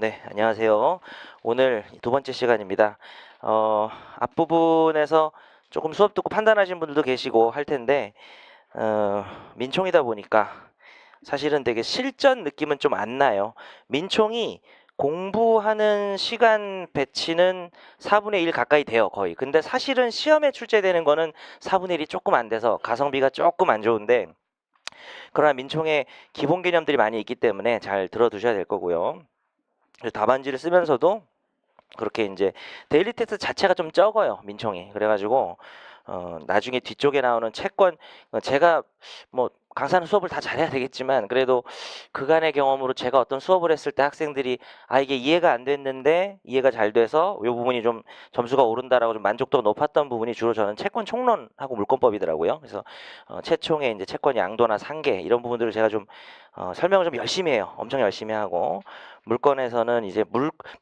네, 안녕하세요. 오늘 두 번째 시간입니다. 앞부분에서 조금 수업 듣고 판단하신 분들도 계시고 할 텐데, 민총이다 보니까 사실은 되게 실전 느낌은 좀 안 나요. 민총이 공부하는 시간 배치는 4분의 1 가까이 돼요, 거의. 근데 사실은 시험에 출제되는 거는 4분의 1이 조금 안 돼서 가성비가 조금 안 좋은데, 그러나 민총의 기본 개념들이 많이 있기 때문에 잘 들어두셔야 될 거고요. 답안지를 쓰면서도 그렇게 이제 데일리 테스트 자체가 좀 적어요, 민총이. 그래가지고 나중에 뒤쪽에 나오는 채권, 제가 뭐 강사는 수업을 다 잘해야 되겠지만 그래도 그간의 경험으로 제가 어떤 수업을 했을 때 학생들이 이게 이해가 안 됐는데 이해가 잘 돼서 이 부분이 좀 점수가 오른다라고 좀 만족도가 높았던 부분이 주로 저는 채권 총론하고 물권법이더라고요. 그래서 채총의 이제 채권 양도나 상계 이런 부분들을 제가 좀 설명을 좀 열심히 해요. 엄청 열심히 하고 물권에서는 이제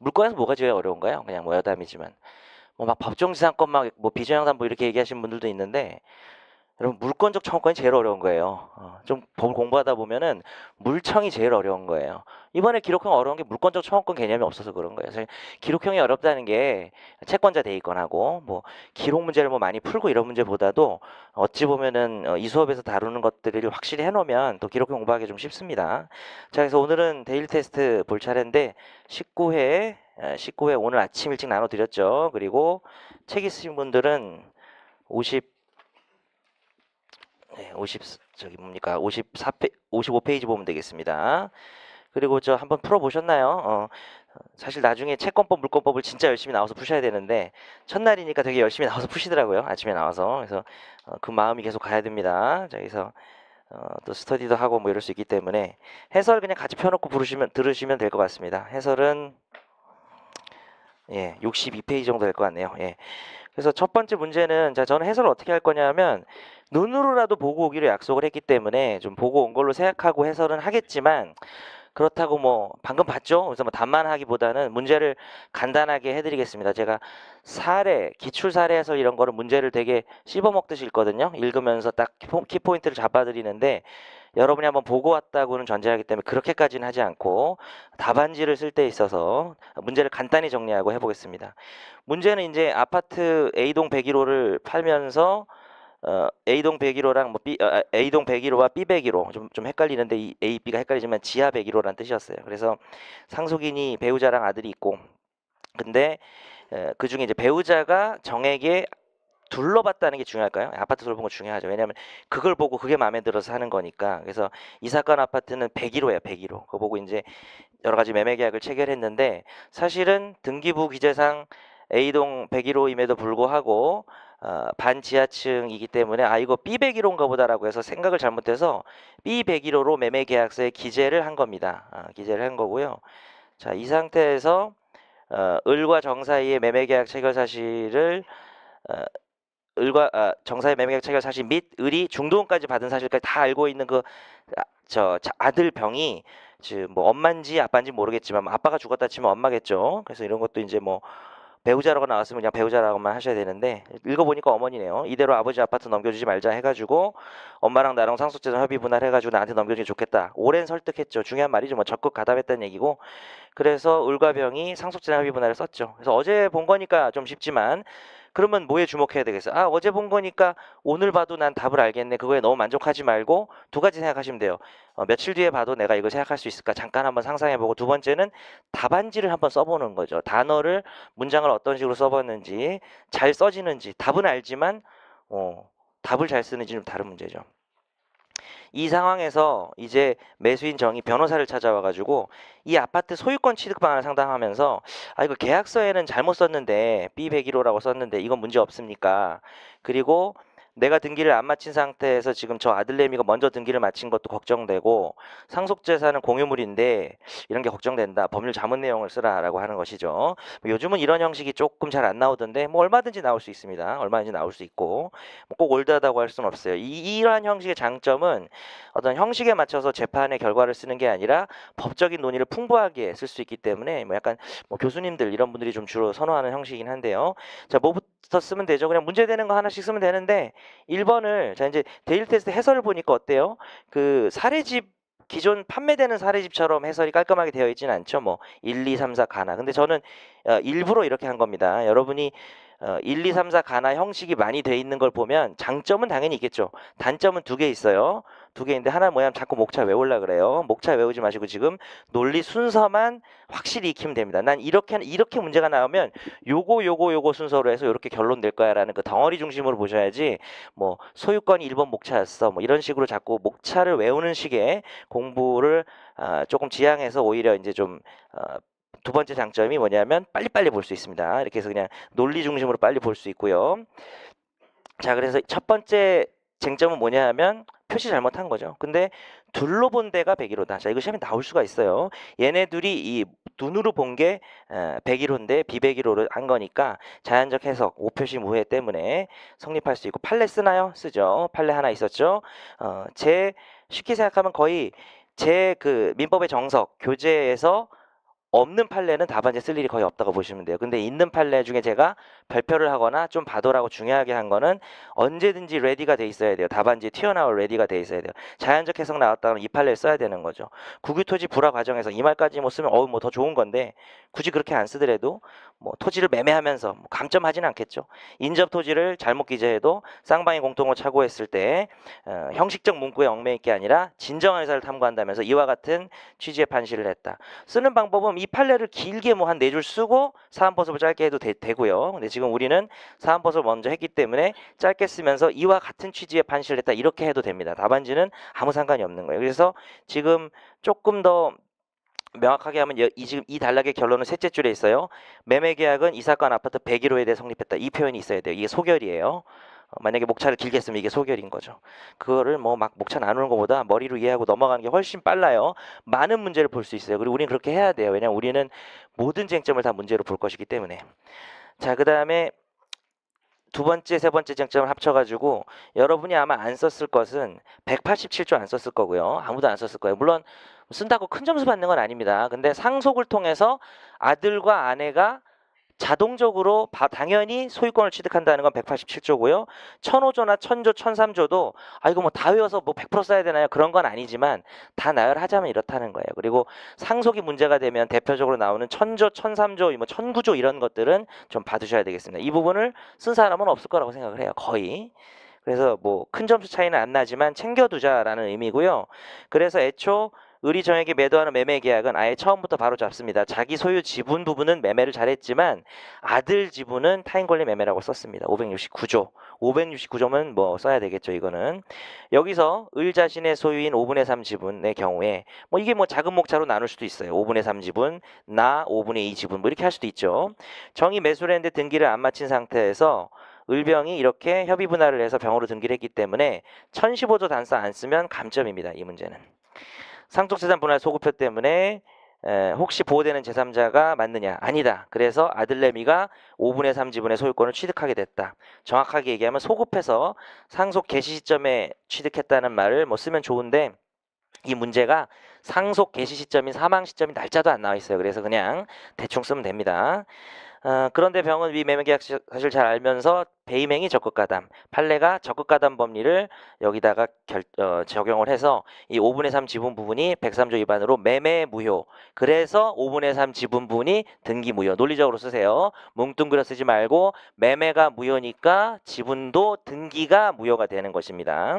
물권에서 뭐가 제일 어려운가요? 그냥 뭐 여담이지만 뭐 막 법정지상권 막 뭐 비정양담보 이렇게 얘기하시는 분들도 있는데 여러분 물권적 청구권이 제일 어려운 거예요. 좀 법 공부하다 보면은 물청이 제일 어려운 거예요. 이번에 기록형 어려운 게 물권적 청구권 개념이 없어서 그런 거예요. 그래서 기록형이 어렵다는 게 채권자 대의권하고 뭐 기록 문제를 뭐 많이 풀고 이런 문제보다도 어찌 보면은 이 수업에서 다루는 것들을 확실히 해놓으면 또 기록형 공부하기 좀 쉽습니다. 자, 그래서 오늘은 데일리 테스트 볼 차례인데 19회 오늘 아침 일찍 나눠드렸죠. 그리고 책 있으신 분들은 50 네, 50 저기 뭡니까? 55페이지 보면 되겠습니다. 그리고 저 한번 풀어 보셨나요? 사실 나중에 채권법, 물권법을 진짜 열심히 나와서 푸셔야 되는데 첫날이니까 되게 열심히 나와서 푸시더라고요. 아침에 나와서. 그래서 그 마음이 계속 가야 됩니다. 자, 그래서 또 스터디도 하고 뭐 이럴 수 있기 때문에 해설 그냥 같이 펴놓고 들으시면 될 것 같습니다. 해설은 62페이지 정도 될 것 같네요. 예. 그래서 첫 번째 문제는 자, 저는 해설을 어떻게 할 거냐면 눈으로라도 보고 오기로 약속을 했기 때문에 좀 보고 온 걸로 생각하고 해설은 하겠지만 그렇다고 뭐 방금 봤죠? 그래서 뭐 답만 하기보다는 문제를 간단하게 해드리겠습니다. 제가 사례, 기출 사례 해설 이런 거를 문제를 되게 씹어먹듯이 읽거든요. 읽으면서 딱 키포인트를 잡아드리는데 여러분이 한번 보고 왔다고는 전제하기 때문에 그렇게까지는 하지 않고 답안지를 쓸 때 있어서 문제를 간단히 정리하고 해보겠습니다. 문제는 이제 아파트 A동 101호를 팔면서 A동 101호랑 뭐 A동 101호와 B 101호 좀 헷갈리는데 이 A, B가 헷갈리지만 지하 101호라는 뜻이었어요. 그래서 상속인이 배우자랑 아들이 있고 근데 그 중에 이제 배우자가 정에게 둘러봤다는 게 중요할까요? 아파트 둘러본 거 중요하죠. 왜냐하면 그걸 보고 그게 마음에 들어서 하는 거니까. 그래서 이 사건 아파트는 101호예요. 101호. 그거 보고 이제 여러 가지 매매 계약을 체결했는데 사실은 등기부 기재상 A동 101호임에도 불구하고 반지하층이기 때문에 이거 B 101호인가 보다라고 해서 생각을 잘못해서 B 101호로 매매 계약서에 기재를 한 겁니다. 기재를 한 거고요. 자, 이 상태에서 을과 정 사이의 매매 계약 체결 사실을 정 사이의 매매 계약 체결 사실 및 을이 중도금까지 받은 사실까지 다 알고 있는 아들 병이 뭐 엄마인지 아빠인지 모르겠지만 아빠가 죽었다 치면 엄마겠죠. 그래서 이런 것도 이제 뭐 배우자라고 나왔으면 그냥 배우자라고만 하셔야 되는데 읽어보니까 어머니네요. 이대로 아버지 아파트 넘겨주지 말자 해가지고 엄마랑 나랑 상속재산 협의 분할 해가지고 나한테 넘겨주면 좋겠다. 오랜 설득했죠. 중요한 말이죠. 뭐 적극 가담했다는 얘기고. 그래서 을과 병이 상속재산 협의 분할을 썼죠. 그래서 어제 본 거니까 좀 쉽지만 그러면 뭐에 주목해야 되겠어요? 어제 본 거니까 오늘 봐도 난 답을 알겠네. 그거에 너무 만족하지 말고 두 가지 생각하시면 돼요. 며칠 뒤에 봐도 내가 이걸 생각할 수 있을까? 잠깐 한번 상상해보고 두 번째는 답안지를 한번 써보는 거죠. 단어를 문장을 어떤 식으로 써봤는지 잘 써지는지 답은 알지만 답을 잘 쓰는지 좀 다른 문제죠. 이 상황에서 이제 매수인 정이 변호사를 찾아와가지고 이 아파트 소유권 취득 방안을 상담하면서 이거 계약서에는 잘못 썼는데 B101호라고 썼는데 이건 문제 없습니까? 그리고 내가 등기를 안 마친 상태에서 지금 저 아들내미가 먼저 등기를 마친 것도 걱정되고 상속재산은 공유물인데 이런 게 걱정된다. 법률 자문 내용을 쓰라라고 하는 것이죠. 요즘은 이런 형식이 조금 잘 안 나오던데 뭐 얼마든지 나올 수 있습니다. 얼마든지 나올 수 있고 뭐꼭 올드하다고 할 수는 없어요. 이러한 형식의 장점은 어떤 형식에 맞춰서 재판의 결과를 쓰는 게 아니라 법적인 논의를 풍부하게 쓸 수 있기 때문에 뭐 약간 뭐 교수님들 이런 분들이 좀 주로 선호하는 형식이긴 한데요. 자, 뭐부터 쓰면 되죠? 그냥 문제되는 거 하나씩 쓰면 되는데 1번을 자 이제 데일리 테스트 해설을 보니까 어때요? 그 사례집 기존 판매되는 사례집처럼 해설이 깔끔하게 되어 있지는 않죠. 뭐 1, 2, 3, 4 가나. 근데 저는 일부러 이렇게 한 겁니다. 여러분이 1, 2, 3, 4 가나 형식이 많이 돼 있는 걸 보면 장점은 당연히 있겠죠. 단점은 두 개 있어요. 두 개인데 하나 뭐냐면 자꾸 목차 외우려 그래요. 목차 외우지 마시고 지금 논리 순서만 확실히 익히면 됩니다. 난 이렇게 문제가 나오면 요거 순서로 해서 이렇게 결론 낼 거야라는 그 덩어리 중심으로 보셔야지 뭐 소유권이 1번 목차였어 뭐 이런 식으로 자꾸 목차를 외우는 식의 공부를 조금 지양해서 오히려 이제 좀 두 번째 장점이 뭐냐면 빨리빨리 볼 수 있습니다. 이렇게 해서 그냥 논리 중심으로 빨리 볼 수 있고요. 자, 그래서 첫 번째 쟁점은 뭐냐 하면 표시 잘못한 거죠. 근데 둘로 본 데가 101호다. 자, 이거 시험에 나올 수가 있어요. 얘네 둘이 이 눈으로 본 게 101호인데 비백일호를 한 거니까 자연적 해석, 오표시 무해 때문에 성립할 수 있고 판례 쓰나요? 쓰죠. 판례 하나 있었죠. 쉽게 생각하면 거의 제 그 민법의 정석 교재에서 없는 판례는 답안지에 쓸 일이 거의 없다고 보시면 돼요. 근데 있는 판례 중에 제가 발표를 하거나 좀 봐도라고 중요하게 한 거는 언제든지 레디가 돼 있어야 돼요. 답안지에 튀어나올 레디가 돼 있어야 돼요. 자연적 해석 나왔다면 이 판례를 써야 되는 거죠. 국유토지 불화 과정에서 이 말까지 못 쓰면 뭐 더 좋은 건데 굳이 그렇게 안 쓰더라도 뭐 토지를 매매하면서 뭐 감점하지는 않겠죠. 인접 토지를 잘못 기재해도 쌍방이 공통으로 착오했을 때 형식적 문구에 얽매일 게 아니라 진정한 의사를 탐구한다면서 이와 같은 취지의 판시를 했다. 쓰는 방법은 이 판례를 길게 뭐 한 4줄 쓰고 사안포섭을 짧게 해도 되고요. 근데 지금 우리는 사안포섭을 먼저 했기 때문에 짧게 쓰면서 이와 같은 취지의 판시를 했다 이렇게 해도 됩니다. 답안지는 아무 상관이 없는 거예요. 그래서 지금 조금 더 명확하게 하면 지금 이 단락의 결론은 셋째 줄에 있어요. 매매계약은 이 사건 아파트 101호에 대해 성립했다. 이 표현이 있어야 돼요. 이게 소결이에요. 만약에 목차를 길게 쓰면 이게 소결인 거죠. 그거를 뭐 막 목차 나누는 것보다 머리로 이해하고 넘어가는 게 훨씬 빨라요. 많은 문제를 볼 수 있어요. 그리고 우리는 그렇게 해야 돼요. 왜냐면 우리는 모든 쟁점을 다 문제로 볼 것이기 때문에. 자, 그 다음에 두 번째, 세 번째 쟁점을 합쳐가지고 여러분이 아마 안 썼을 것은 187조 안 썼을 거고요. 아무도 안 썼을 거예요. 물론 쓴다고 큰 점수 받는 건 아닙니다. 근데 상속을 통해서 아들과 아내가 자동적으로 당연히 소유권을 취득한다는 건 187조고요. 1005조나 1000조, 1003조도 이거 뭐 다 외워서 뭐 100% 써야 되나요? 그런 건 아니지만 다 나열하자면 이렇다는 거예요. 그리고 상속이 문제가 되면 대표적으로 나오는 1000조, 1003조, 뭐 1009조 이런 것들은 좀 봐두셔야 되겠습니다. 이 부분을 쓴 사람은 없을 거라고 생각을 해요. 거의. 그래서 뭐 큰 점수 차이는 안 나지만 챙겨두자라는 의미고요. 그래서 애초 을이 정에게 매도하는 매매 계약은 아예 처음부터 바로 잡습니다. 자기 소유 지분 부분은 매매를 잘했지만 아들 지분은 타인 권리 매매라고 썼습니다. 569조. 569조면 뭐 써야 되겠죠, 이거는. 여기서 을 자신의 소유인 5분의 3 지분의 경우에 뭐 이게 뭐 작은 목차로 나눌 수도 있어요. 5분의 3 지분, 나 5분의 2 지분 뭐 이렇게 할 수도 있죠. 정이 매수를 했는데 등기를 안 마친 상태에서 을병이 이렇게 협의 분할을 해서 병으로 등기를 했기 때문에 1015조 단서 안 쓰면 감점입니다. 이 문제는. 상속재산 분할 소급표 때문에 혹시 보호되는 제3자가 맞느냐? 아니다. 그래서 아들내미가 5분의 3 지분의 소유권을 취득하게 됐다. 정확하게 얘기하면 소급해서 상속 개시 시점에 취득했다는 말을 뭐 쓰면 좋은데 이 문제가 상속 개시 시점인 사망 시점인 날짜도 안 나와 있어요. 그래서 그냥 대충 쓰면 됩니다. 그런데 병은 위 매매계약 사실 잘 알면서 배임행위 적극가담, 판례가 적극가담 법리를 여기다가 적용을 해서 이 5분의 3 지분 부분이 103조 위반으로 매매 무효. 그래서 5분의 3 지분 부분이 등기 무효. 논리적으로 쓰세요. 뭉뚱그려 쓰지 말고 매매가 무효니까 지분도 등기가 무효가 되는 것입니다.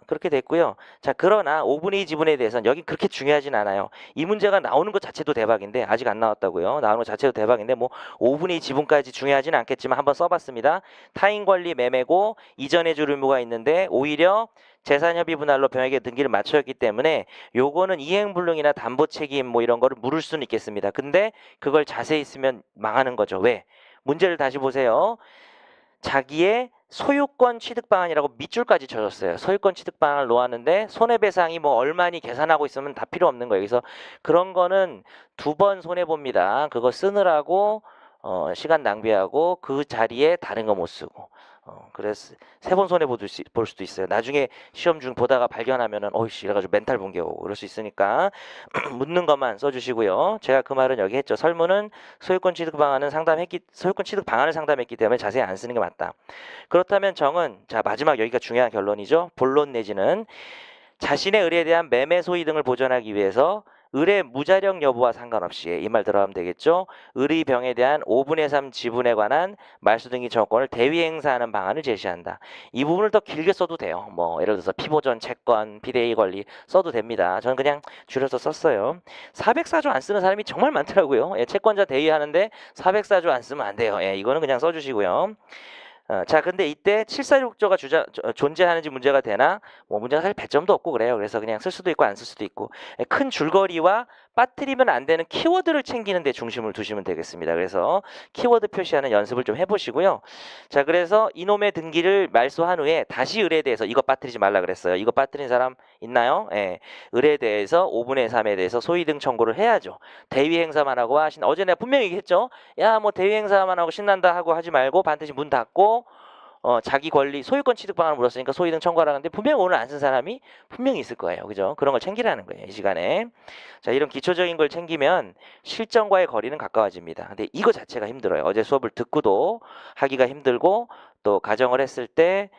그렇게 됐고요. 자, 그러나 5분의 2 지분에 대해서는 여기 그렇게 중요하진 않아요. 이 문제가 나오는 것 자체도 대박인데 아직 안 나왔다고요. 나오는 것 자체도 대박인데 뭐 5분의 2 지분까지 중요하진 않겠지만 한번 써봤습니다. 타인 권리 매매고 이전해 줄 의무가 있는데 오히려 재산협의 분할로 병에게 등기를 맞춰였기 때문에 요거는 이행불능이나 담보 책임 뭐 이런 거를 물을 수는 있겠습니다. 근데 그걸 자세히 쓰면 망하는 거죠. 왜? 문제를 다시 보세요. 자기의 소유권 취득 방안이라고 밑줄까지 쳐줬어요. 소유권 취득 방안을 놓았는데 손해배상이 뭐 얼마니 계산하고 있으면 다 필요 없는 거예요. 그래서 그런 거는 2번 손해봅니다. 그거 쓰느라고 시간 낭비하고 그 자리에 다른 거 못 쓰고 그래서 3번 손해 볼 수도 있어요. 나중에 시험 중 보다가 발견하면은 어이씨 이래가지고 멘탈 붕괴 오고 그럴 수 있으니까 묻는 것만 써주시고요. 제가 그 말은 여기 했죠. 설문은 소유권 취득 방안을 상담했기 때문에 자세히 안 쓰는 게 맞다. 그렇다면 정은 자 마지막 여기가 중요한 결론이죠. 본론 내지는 자신의 의뢰에 대한 매매 소위 등을 보전하기 위해서 의뢰 무자력 여부와 상관없이 이 말 들어가면 되겠죠. 의리병에 대한 5분의 3 지분에 관한 말소 등기 청구권을 대위 행사하는 방안을 제시한다. 이 부분을 더 길게 써도 돼요. 뭐 예를 들어서 피보전, 채권, 비대위 권리 써도 됩니다. 저는 그냥 줄여서 썼어요. 404조 안 쓰는 사람이 정말 많더라고요. 예, 채권자 대위하는데 404조 안 쓰면 안 돼요. 예, 이거는 그냥 써주시고요. 자, 근데 이때 746조가 존재하는지 문제가 되나? 뭐 문제가 사실 배점도 없고 그래요. 그래서 그냥 쓸 수도 있고 안 쓸 수도 있고 큰 줄거리와 빠뜨리면 안 되는 키워드를 챙기는 데 중심을 두시면 되겠습니다. 그래서 키워드 표시하는 연습을 좀 해보시고요. 자, 그래서 이놈의 등기를 말소한 후에 다시 의뢰에 대해서 이거 빠뜨리지 말라 그랬어요. 이거 빠뜨린 사람 있나요? 예, 의뢰에 대해서 5분의 3에 대해서 소위 등 청구를 해야죠. 대위 행사만 하고 어제 내가 분명히 얘기했죠. 야, 뭐 대위 행사만 하고 신난다 하고 하지 말고 반드시 문 닫고 자기 권리 소유권 취득 방안을 물었으니까 소위 등 청구하라는데 분명히 오늘 안 쓴 사람이 분명히 있을 거예요. 그죠? 그런 걸 챙기라는 거예요. 이 시간에. 자, 이런 기초적인 걸 챙기면 실전과의 거리는 가까워집니다. 근데 이거 자체가 힘들어요. 어제 수업을 듣고도 하기가 힘들고 또 가정을 했을 때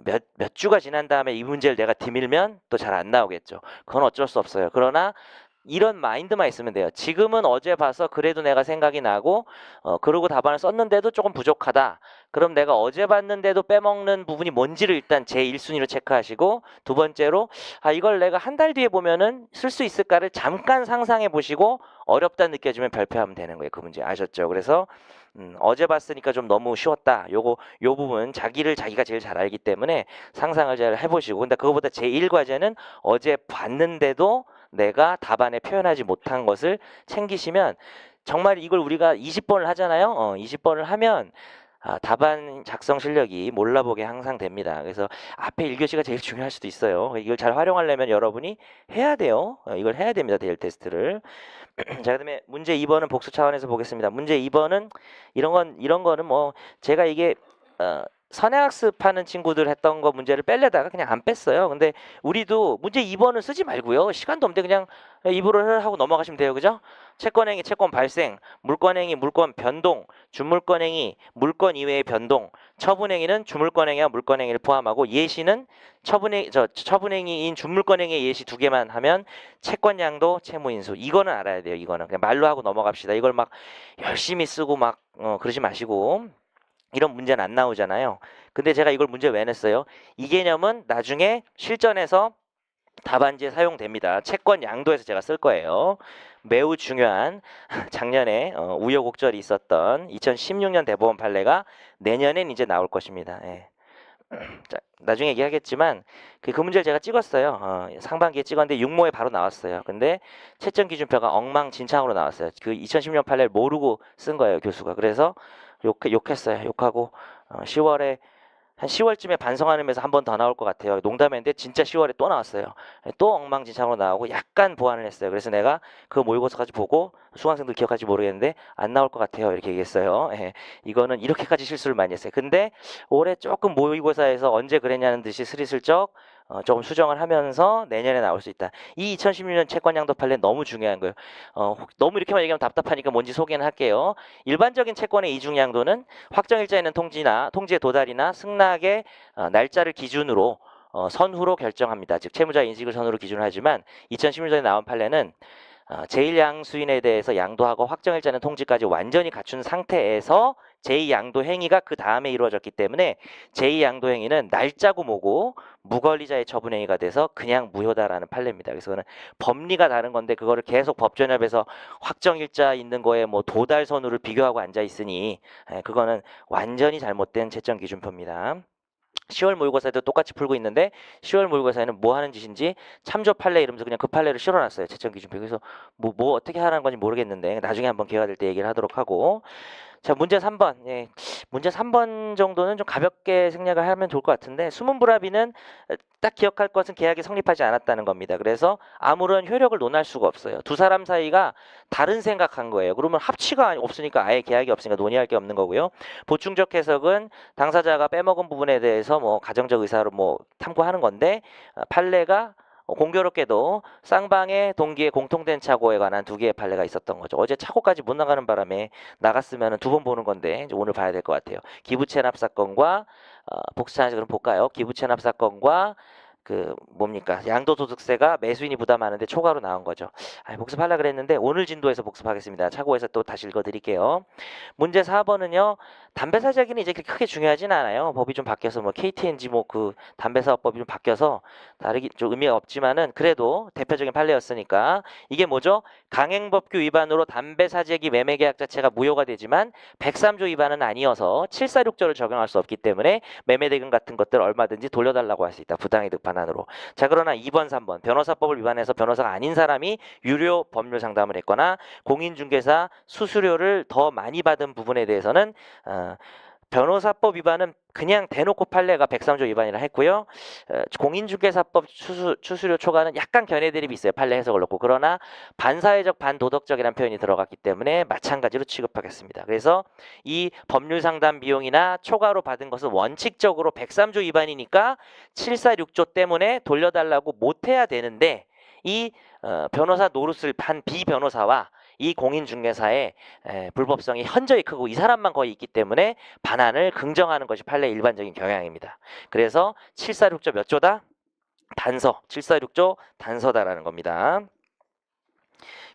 몇 주가 지난 다음에 이 문제를 내가 디밀면 또 잘 안 나오겠죠. 그건 어쩔 수 없어요. 그러나 이런 마인드만 있으면 돼요. 지금은 어제 봐서 그래도 내가 생각이 나고 그러고 답안을 썼는데도 조금 부족하다. 그럼 내가 어제 봤는데도 빼먹는 부분이 뭔지를 일단 제 1순위로 체크하시고 두 번째로 이걸 내가 한 달 뒤에 보면은 쓸 수 있을까를 잠깐 상상해 보시고 어렵다 느껴지면 발표하면 되는 거예요. 그 문제 아셨죠? 그래서 어제 봤으니까 좀 너무 쉬웠다. 요 부분 자기가 제일 잘 알기 때문에 상상을 잘 해보시고 근데 그거보다 제1과제는 어제 봤는데도 내가 답안에 표현하지 못한 것을 챙기시면 정말 이걸 우리가 20번을 하잖아요. 20번을 하면 답안 작성 실력이 몰라보게 항상 됩니다. 그래서 앞에 1교시가 제일 중요할 수도 있어요. 이걸 잘 활용하려면 여러분이 해야 돼요. 이걸 해야 됩니다. 대일 테스트를. 자, 그다음에 문제 2번은 복수 차원에서 보겠습니다. 문제 2번은 이런 거는 뭐 제가 이게 선행학습하는 친구들 했던 거 문제를 뺄려다가 그냥 안 뺐어요. 근데 우리도 문제 2번은 쓰지 말고요. 시간도 없는데 그냥 입으로 하고 넘어가시면 돼요. 그죠? 채권행위 채권 발생, 물권행위 물권 변동, 주물권행위 물권 이외의 변동, 처분행위는 주물권행위와 물권행위를 포함하고 예시는 처분행위인 주물권행위의 예시 2개만 하면 채권양도 채무인수. 이거는 알아야 돼요. 이거는 그냥 말로 하고 넘어갑시다. 이걸 막 열심히 쓰고 막 그러지 마시고 이런 문제는 안 나오잖아요. 근데 제가 이걸 문제 왜 냈어요? 이 개념은 나중에 실전에서 답안지에 사용됩니다. 채권 양도에서 제가 쓸 거예요. 매우 중요한 작년에 우여곡절이 있었던 2016년 대법원 판례가 내년엔 이제 나올 것입니다. 예. 자, 나중에 얘기하겠지만 그 문제를 제가 찍었어요. 상반기에 찍었는데 육모에 바로 나왔어요. 근데 채점 기준표가 엉망진창으로 나왔어요. 그 2010년 판례를 모르고 쓴 거예요, 교수가. 그래서 욕했어요. 욕하고 10월에 한 10월쯤에 반성하면서 한 번 더 나올 것 같아요. 농담했는데 진짜 10월에 또 나왔어요. 또 엉망진창으로 나오고 약간 보완을 했어요. 그래서 내가 그 모의고사까지 보고 수강생들 기억할지 모르겠는데 안 나올 것 같아요. 이렇게 얘기했어요. 예, 이거는 이렇게까지 실수를 많이 했어요. 근데 올해 조금 모의고사에서 언제 그랬냐는 듯이 스리슬쩍 조금 수정을 하면서 내년에 나올 수 있다. 이 2016년 채권양도 판례 너무 중요한 거예요. 너무 이렇게만 얘기하면 답답하니까 뭔지 소개는 할게요. 일반적인 채권의 이중양도는 확정일자에 있는 통지의 도달이나 승낙의 날짜를 기준으로 선후로 결정합니다. 즉 채무자 인식을 선후로 기준으로 하지만 2016년에 나온 판례는 제1양수인에 대해서 양도하고 확정일자는 통지까지 완전히 갖춘 상태에서 제2양도 행위가 그 다음에 이루어졌기 때문에 제2양도 행위는 날짜고 뭐고 무권리자의 처분 행위가 돼서 그냥 무효다라는 판례입니다. 그래서 그는 법리가 다른 건데 그거를 계속 법전협에서 확정일자 있는 거에 뭐 도달 선후를 비교하고 앉아 있으니 그거는 완전히 잘못된 채점 기준표입니다. 10월 모의고사에도 똑같이 풀고 있는데 10월 모의고사에는 뭐 하는 짓인지 참조 판례 이러면서 그냥 그 판례를 실어놨어요. 채점 기준표. 그래서 뭐 어떻게 하라는 건지 모르겠는데 나중에 한번 기회가 될 때 얘기를 하도록 하고 자 문제 3번 예, 문제 3번 정도는 좀 가볍게 생략을 하면 좋을 것 같은데 수문불합의는 딱 기억할 것은 계약이 성립하지 않았다는 겁니다. 그래서 아무런 효력을 논할 수가 없어요. 두 사람 사이가 다른 생각한 거예요. 그러면 합치가 없으니까 아예 계약이 없으니까 논의할 게 없는 거고요. 보충적 해석은 당사자가 빼먹은 부분에 대해서 뭐 가정적 의사로 뭐 탐구하는 건데 판례가 공교롭게도 쌍방의 동기의 공통된 착오에 관한 2개의 판례가 있었던 거죠. 어제 착오까지 못 나가는 바람에 나갔으면 2번 보는 건데 오늘 봐야 될 것 같아요. 기부채납 사건과 복수차에서 그럼 볼까요? 기부채납 사건과 그 뭡니까? 양도소득세가 매수인이 부담하는데 초과로 나온 거죠. 복습하려고 그랬는데 오늘 진도에서 복습하겠습니다. 참고해서 또 다시 읽어드릴게요. 문제 4번은요. 담배 사재기는 이제 크게 중요하진 않아요. 법이 좀 바뀌어서 뭐 KTNG 뭐 그 담배사업법이 좀 바뀌어서 다르기 좀 의미가 없지만은 그래도 대표적인 판례였으니까 이게 뭐죠? 강행법규 위반으로 담배 사재기 매매 계약 자체가 무효가 되지만 103조 위반은 아니어서 746조를 적용할 수 없기 때문에 매매 대금 같은 것들 얼마든지 돌려달라고 할 수 있다. 부당이득 반환으로. 자, 그러나 2번, 3번 변호사법을 위반해서 변호사가 아닌 사람이 유료 법률 상담을 했거나 공인중개사 수수료를 더 많이 받은 부분에 대해서는 변호사법 위반은 그냥 대놓고 판례가 103조 위반이라 했고요. 공인중개사법 수수료 초과는 약간 견해 대립이 있어요. 판례 해석을 놓고. 그러나 반사회적 반도덕적이라는 표현이 들어갔기 때문에 마찬가지로 취급하겠습니다. 그래서 이 법률 상담 비용이나 초과로 받은 것은 원칙적으로 103조 위반이니까 746조 때문에 돌려달라고 못해야 되는데 이 변호사 노릇을 한 비변호사와 이 공인중개사의 불법성이 현저히 크고 이 사람만 거의 있기 때문에 반환을 긍정하는 것이 판례의 일반적인 경향입니다. 그래서 746조 몇 조다? 단서. 746조 단서다라는 겁니다.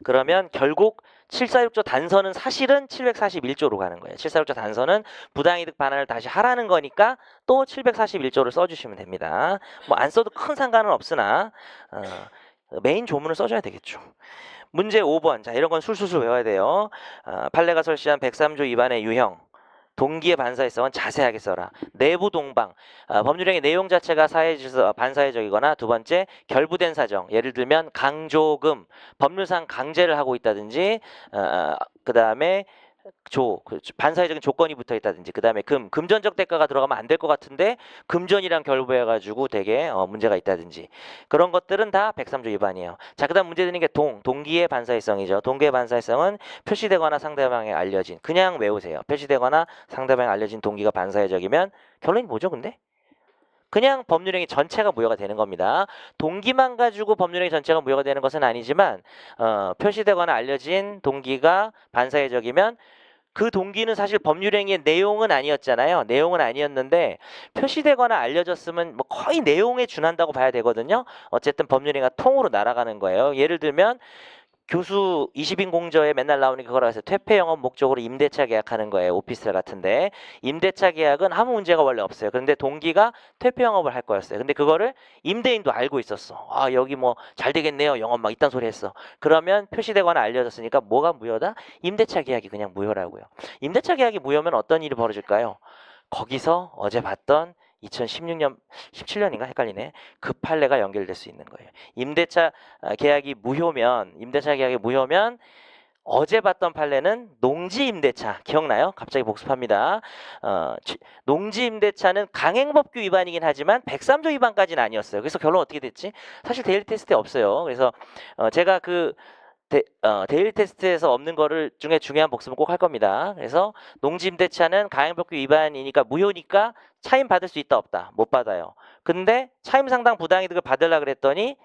그러면 결국 746조 단서는 사실은 741조로 가는 거예요. 746조 단서는 부당이득 반환을 다시 하라는 거니까 또 741조를 써주시면 됩니다. 뭐 안 써도 큰 상관은 없으나 메인 조문을 써줘야 되겠죠. 문제 5번. 자, 이런 건 술술술 외워야 돼요. 판례가 설시한 103조 위반의 유형. 동기의 반사회성은 자세하게 써라. 내부 동방. 법률행위 내용 자체가 반사회적이거나 두 번째 결부된 사정. 예를 들면 강조금. 법률상 강제를 하고 있다든지 그 다음에 반사회적인 조건이 붙어 있다든지 그 다음에 금전적 대가가 들어가면 안 될 것 같은데 금전이랑 결부해가지고 되게 문제가 있다든지 그런 것들은 다 103조 위반이에요. 자, 그 다음 문제 드는 게 동기의 반사회성이죠. 동기의 반사회성은 표시되거나 상대방에 알려진 그냥 외우세요. 표시되거나 상대방에 알려진 동기가 반사회적이면 결론이 뭐죠 근데? 그냥 법률행위 전체가 무효가 되는 겁니다. 동기만 가지고 법률행위 전체가 무효가 되는 것은 아니지만 표시되거나 알려진 동기가 반사회적이면 그 동기는 사실 법률행위의 내용은 아니었잖아요. 내용은 아니었는데 표시되거나 알려졌으면 뭐 거의 내용에 준한다고 봐야 되거든요. 어쨌든 법률행위가 통으로 날아가는 거예요. 예를 들면 교수 20인 공저에 맨날 나오는 게 그거라 해서 퇴폐 영업 목적으로 임대차 계약하는 거예요. 오피스텔 같은데 임대차 계약은 아무 문제가 원래 없어요. 그런데 동기가 퇴폐 영업을 할 거였어요. 근데 그거를 임대인도 알고 있었어. 여기 뭐 잘 되겠네요. 영업 막 이딴 소리 했어. 그러면 표시되거나 알려졌으니까 뭐가 무효다? 임대차 계약이 그냥 무효라고요. 임대차 계약이 무효면 어떤 일이 벌어질까요? 거기서 어제 봤던 2016년, 17년인가 헷갈리네. 그 판례가 연결될 수 있는 거예요. 임대차 계약이 무효면 어제 봤던 판례는 농지임대차 기억나요? 갑자기 복습합니다. 농지임대차는 강행법규 위반이긴 하지만 103조 위반까지는 아니었어요. 그래서 결론 어떻게 됐지? 사실 데일리 테스트에 없어요. 그래서 제가 데일리 테스트에서 없는 거를 중에 중요한 복습은 꼭 할 겁니다. 그래서 농지임대차는 강행법규 위반이니까 무효니까 차임 받을 수 있다 없다? 못 받아요. 근데 차임 상당 부당이득을 받으려고 그랬더니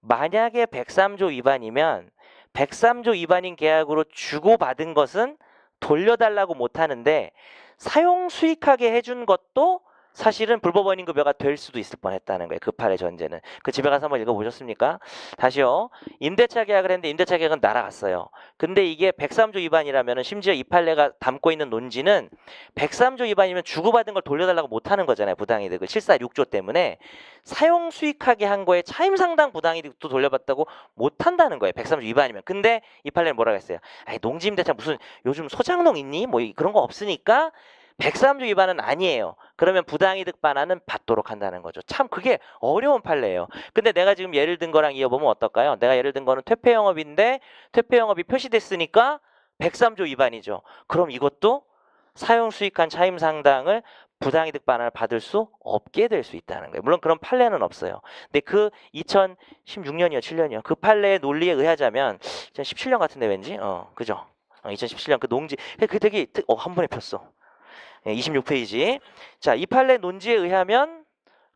만약에 103조 위반이면 103조 위반인 계약으로 주고받은 것은 돌려달라고 못하는데 사용 수익하게 해준 것도 사실은 불법 원인급여가 될 수도 있을 뻔했다는 거예요. 그 판의 전제는. 그 집에 가서 한번 읽어보셨습니까? 다시요. 임대차 계약을 했는데 임대차 계약은 날아갔어요. 근데 이게 103조 위반이라면 심지어 이 판례가 담고 있는 논지는 103조 위반이면 주고받은 걸 돌려달라고 못하는 거잖아요. 부당이득을 746조 때문에 사용 수익하게 한 거에 차임상당 부당이득도 돌려받다고 못한다는 거예요. 103조 위반이면. 근데 이 판례는 뭐라고 했어요? 농지임대차 무슨 요즘 소장농 있니? 뭐 그런 거 없으니까 103조 위반은 아니에요. 그러면 부당이득 반환은 받도록 한다는 거죠. 참 그게 어려운 판례예요. 근데 내가 지금 예를 든 거랑 이어보면 어떨까요? 내가 예를 든 거는 퇴폐 영업인데 퇴폐 영업이 표시됐으니까 103조 위반이죠. 그럼 이것도 사용 수익한 차임 상당을 부당이득 반환을 받을 수 없게 될 수 있다는 거예요. 물론 그런 판례는 없어요. 근데 그 2016년이요, 7년이요. 그 판례의 논리에 의하자면 2017년 같은데 왠지 그죠? 2017년 그 농지 그 되게 한 번에 폈어. 26페이지. 자, 이 판례 논지에 의하면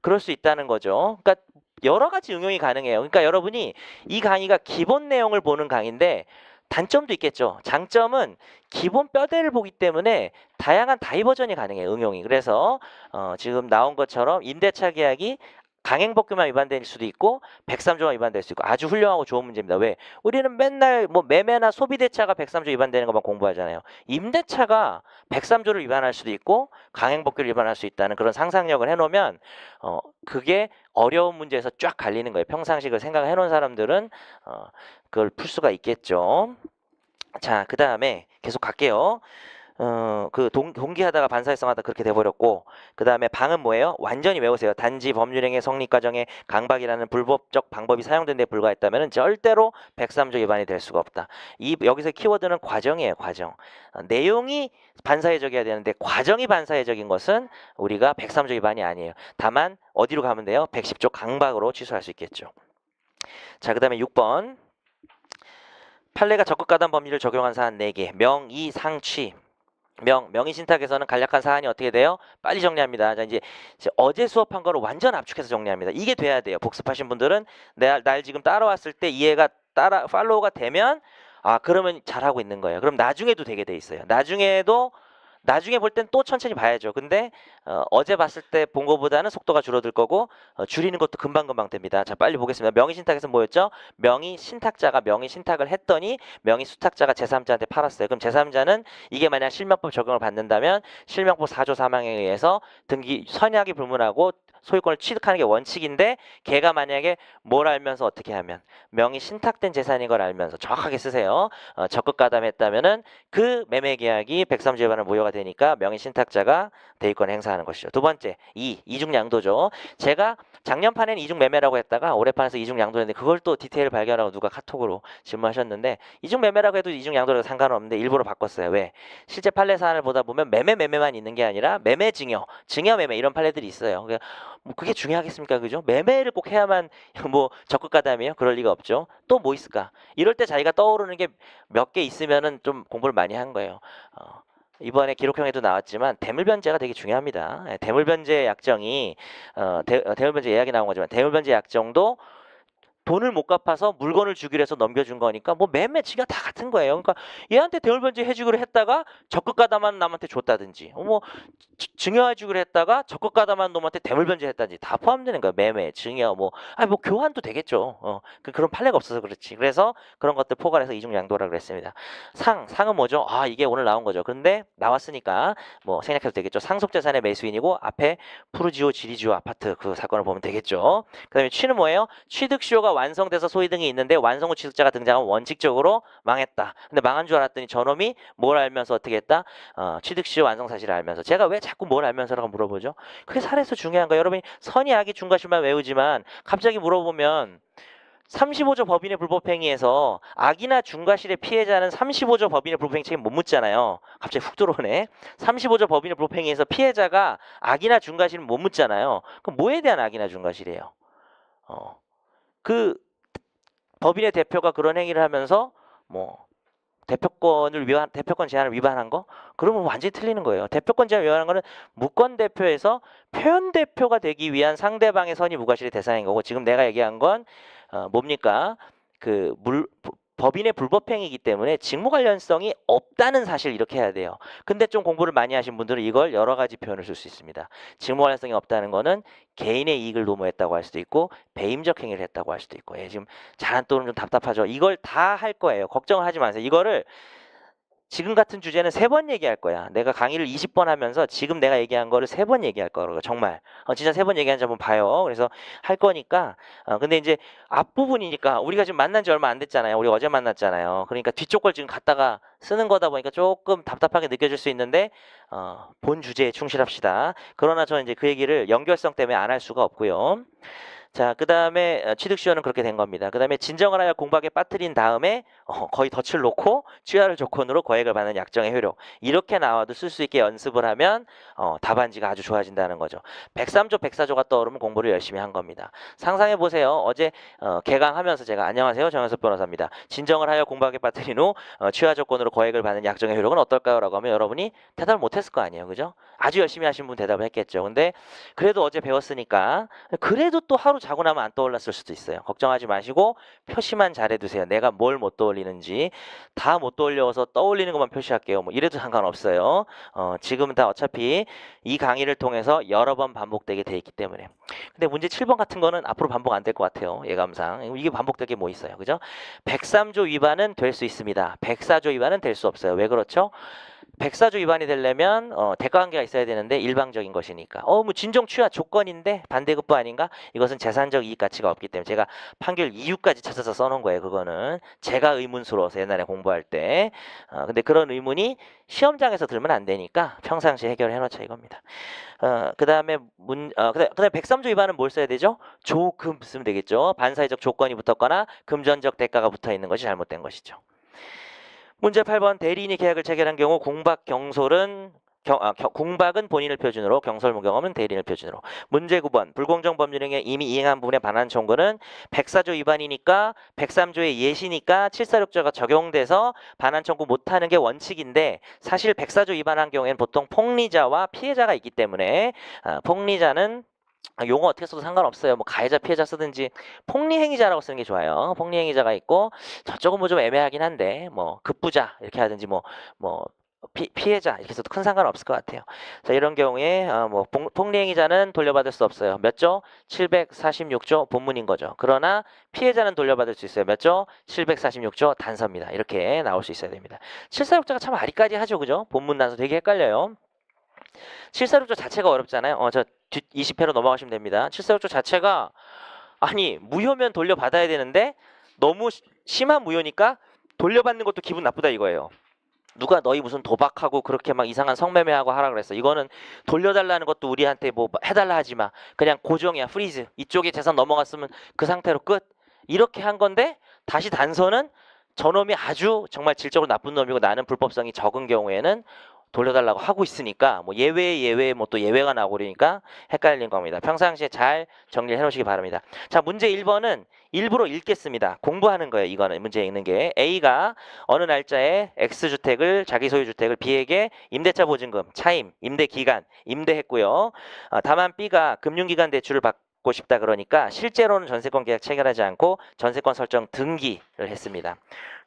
그럴 수 있다는 거죠. 그러니까 여러 가지 응용이 가능해요. 그러니까 여러분이 이 강의가 기본 내용을 보는 강의인데 단점도 있겠죠. 장점은 기본 뼈대를 보기 때문에 다양한 다이버전이 가능해요. 응용이. 그래서 지금 나온 것처럼 임대차 계약이 강행법규만 위반될 수도 있고 103조만 위반될 수 있고 아주 훌륭하고 좋은 문제입니다. 왜? 우리는 맨날 뭐 매매나 소비대차가 103조 위반되는 것만 공부하잖아요. 임대차가 103조를 위반할 수도 있고 강행법규를 위반할 수 있다는 그런 상상력을 해놓으면 그게 어려운 문제에서 쫙 갈리는 거예요. 평상시 그 생각을 해놓은 사람들은 그걸 풀 수가 있겠죠. 자, 그 다음에 계속 갈게요. 동기하다가 반사회성하다 그렇게 돼버렸고, 그 다음에 방은 뭐예요? 완전히 외우세요. 단지 법률행위 성립 과정에 강박이라는 불법적 방법이 사용된 데 불과했다면 절대로 103조 위반이 될 수가 없다. 여기서 키워드는 과정이에요. 과정. 내용이 반사회적이어야 되는데 과정이 반사회적인 것은 우리가 103조 위반이 아니에요. 다만 어디로 가면 돼요? 110조 강박으로 취소할 수 있겠죠. 자, 그 다음에 6번. 판례가 적극가담 법리를 적용한 사안 4개. 명의 상취. 명의 신탁에서는 간략한 사안이 어떻게 돼요? 빨리 정리합니다. 자, 이제 어제 수업한 거를 완전 압축해서 정리합니다. 이게 돼야 돼요. 복습하신 분들은 날 지금 따라왔을 때 이해가 팔로우가 되면 그러면 잘하고 있는 거예요. 그럼 나중에도 되게 돼 있어요. 나중에 볼 땐 또 천천히 봐야죠. 근데 어제 봤을 때 본 거보다는 속도가 줄어들 거고 줄이는 것도 금방금방 됩니다. 자, 빨리 보겠습니다. 명의 신탁에서 뭐였죠? 명의 신탁자가 명의 신탁을 했더니 명의 수탁자가 제3자한테 팔았어요. 그럼 제3자는 이게 만약 실명법 적용을 받는다면 실명법 4조 3항에 의해서 등기 선약이 불문하고 소유권을 취득하는 게 원칙인데 걔가 만약에 뭘 알면서 어떻게 하면 명의 신탁된 재산인 걸 알면서 정확하게 쓰세요. 적극 가담했다면은 그 매매 계약이 103조 위반을 무효가 되니까 명의 신탁자가 대위권을 행사하는 것이죠. 두 번째, 이중양도죠. 제가 작년 판에는 이중매매라고 했다가 올해 판에서 이중양도를 했는데 그걸 또 디테일 발견하고 누가 카톡으로 질문하셨는데 이중매매라고 해도 이중양도라고 상관없는데 일부러 바꿨어요. 왜? 실제 판례 사안을 보다 보면 매매만 있는 게 아니라 매매증여, 증여매매 이런 판례들이 있어요. 뭐 그게 중요하겠습니까? 그죠? 매매를 꼭 해야만 뭐 적극가담이에요? 그럴 리가 없죠. 또 뭐 있을까? 이럴 때 자기가 떠오르는 게 몇 개 있으면은 좀 공부를 많이 한 거예요. 이번에 기록형에도 나왔지만 대물변제가 되게 중요합니다. 대물변제 약정이 대물변제 예약이 나온 거지만 대물변제 약정도 돈을 못 갚아서 물건을 주기로 해서 넘겨준 거니까 뭐 매매 증여 다 같은 거예요. 그러니까 얘한테 대물변제 해주기로 했다가 적극가담한 남한테 줬다든지 뭐 증여해주기로 했다가 적극가담한 놈한테 대물변제 했다든지 다 포함되는 거예요. 매매, 증여 뭐 교환도 되겠죠. 그런 판례가 없어서 그렇지. 그래서 그런 것들 포괄해서 이중양도라 그랬습니다. 상은 뭐죠? 이게 오늘 나온 거죠. 근데 나왔으니까 뭐 생략해도 되겠죠. 상속재산의 매수인이고 앞에 푸르지오 지리지오 아파트 그 사건을 보면 되겠죠. 그 다음에 취는 뭐예요? 취득시효가 완성돼서 소위 등이 있는데 완성 후 취득자가 등장하면 원칙적으로 망했다. 근데 망한 줄 알았더니 저놈이 뭘 알면서 어떻게 했다? 취득시효 완성 사실을 알면서. 제가 왜 자꾸 뭘 알면서라고 물어보죠? 그게 사례에서 중요한 거예요. 여러분이 선의 악의 중과실만 외우지만 갑자기 물어보면 35조 법인의 불법행위에서 악이나 중과실의 피해자는 35조 법인의 불법행위 책임 못 묻잖아요. 갑자기 훅 들어오네. 35조 법인의 불법행위에서 피해자가 악이나 중과실은 못 묻잖아요. 그럼 뭐에 대한 악이나 중과실이에요? 그 법인의 대표가 그런 행위를 하면서 뭐 대표권 제한을 위반한 거? 그러면 완전히 틀리는 거예요. 대표권 제한을 위반한 거는 무권 대표에서 표현 대표가 되기 위한 상대방의 선의 무과실의 대상인 거고 지금 내가 얘기한 건 뭡니까? 법인의 불법행위이기 때문에 직무 관련성이 없다는 사실 이렇게 해야 돼요. 근데 좀 공부를 많이 하신 분들은 이걸 여러 가지 표현을 쓸 수 있습니다. 직무 관련성이 없다는 거는 개인의 이익을 도모했다고 할 수도 있고 배임적 행위를 했다고 할 수도 있고 지금 잘안 떠오르면 좀 답답하죠. 이걸 다 할 거예요. 걱정을 하지 마세요. 이거를 지금 같은 주제는 3번 얘기할 거야. 내가 강의를 20번 하면서 지금 내가 얘기한 거를 3번 얘기할 거라고 정말. 진짜 3번 얘기하는지 한번 봐요. 그래서 할 거니까. 근데 이제 앞부분이니까 우리가 지금 만난 지 얼마 안 됐잖아요. 우리 어제 만났잖아요. 그러니까 뒤쪽 걸 지금 갖다가 쓰는 거다 보니까 조금 답답하게 느껴질 수 있는데 본 주제에 충실합시다. 그러나 저는 이제 그 얘기를 연결성 때문에 안 할 수가 없고요. 자, 그 다음에 취득시효는 그렇게 된 겁니다. 그 다음에 진정을 하여 공박에 빠뜨린 다음에 거의 덫을 놓고 취하를 조건으로 거액을 받는 약정의 효력. 이렇게 나와도 쓸 수 있게 연습을 하면 답안지가 아주 좋아진다는 거죠. 103조, 104조가 떠오르면 공부를 열심히 한 겁니다. 상상해 보세요. 어제 개강하면서 제가 안녕하세요. 정현석 변호사입니다. 진정을 하여 공박에 빠뜨린 후 취하 조건으로 거액을 받는 약정의 효력은 어떨까요? 라고 하면 여러분이 대답을 못했을 거 아니에요. 그죠? 아주 열심히 하신 분 대답을 했겠죠. 근데 그래도 어제 배웠으니까 그래도 또 하루 자고 나면 안 떠올랐을 수도 있어요. 걱정하지 마시고 표시만 잘해두세요. 내가 뭘 못 떠올리는지. 다 못 떠올려서 떠올리는 것만 표시할게요. 뭐 이래도 상관없어요. 지금은 다 어차피 이 강의를 통해서 여러 번 반복되게 돼 있기 때문에. 근데 문제 7번 같은 거는 앞으로 반복 안 될 것 같아요. 예감상. 이게 반복될 게 뭐 있어요. 그죠? 103조 위반은 될 수 있습니다. 104조 위반은 될 수 없어요. 왜 그렇죠? 104조 위반이 되려면 대가관계가 있어야 되는데 일방적인 것이니까. 뭐 진정 취하 조건인데 반대급부 아닌가? 이것은 재산적 이익 가치가 없기 때문에 제가 판결 이유까지 찾아서 써놓은 거예요. 그거는 제가 의문스러워서 옛날에 공부할 때. 근데 그런 의문이 시험장에서 들면 안 되니까 평상시에 해결해 놓자 이겁니다. 그다음에 그다음에 103조 위반은 뭘 써야 되죠? 조금 쓰면 되겠죠. 반사회적 조건이 붙었거나 금전적 대가가 붙어 있는 것이 잘못된 것이죠. 문제 8번 대리인이 계약을 체결한 경우 공박 경솔은 공박은 본인을 표준으로 경솔 무경험은 대리인을 표준으로. 문제 9번 불공정 법률 행위에 이미 이행한 부분의 반환 청구는 104조 위반이니까 103조의 예시니까 746조가 적용돼서 반환 청구 못하는 게 원칙인데 사실 104조 위반한 경우에는 보통 폭리자와 피해자가 있기 때문에 폭리자는 용어 어떻게 써도 상관없어요. 뭐 가해자, 피해자 쓰든지 폭리행위자라고 쓰는 게 좋아요. 폭리행위자가 있고 저쪽은 뭐 좀 애매하긴 한데 뭐 급부자 이렇게 하든지 뭐 피해자 이렇게 써도 큰 상관 없을 것 같아요. 자, 이런 경우에 뭐 폭리행위자는 돌려받을 수 없어요. 몇 조? 746조 본문인 거죠. 그러나 피해자는 돌려받을 수 있어요. 몇 조? 746조 단서입니다. 이렇게 나올 수 있어야 됩니다. 746조가 참 아리까리하죠, 그죠? 본문 단서 되게 헷갈려요. 746조 자체가 어렵잖아요. 저 20회로 넘어가시면 됩니다. 746조 자체가 아니 무효면 돌려받아야 되는데 너무 심한 무효니까 돌려받는 것도 기분 나쁘다 이거예요. 누가 너희 무슨 도박하고 그렇게 막 이상한 성매매하고 하라 그랬어. 이거는 돌려달라는 것도 우리한테 뭐 해달라 하지 마. 그냥 고정이야. 프리즈. 이쪽에 재산 넘어갔으면 그 상태로 끝. 이렇게 한 건데 다시 단서는 저놈이 아주 정말 질적으로 나쁜 놈이고 나는 불법성이 적은 경우에는 돌려달라고 하고 있으니까 뭐 예외 뭐 또 예외가 나오고 그러니까 헷갈린 겁니다. 평상시에 잘 정리해 놓으시기 바랍니다. 자, 문제 1번은 일부러 읽겠습니다. 공부하는 거예요. 이거는 문제 읽는 게 A가 어느 날짜에 X주택을 자기 소유 주택을 B에게 임대차 보증금, 차임, 임대 기간, 임대했고요. 다만 B가 금융기관 대출을 받고 싶다 그러니까 실제로는 전세권 계약 체결하지 않고 전세권 설정 등기를 했습니다.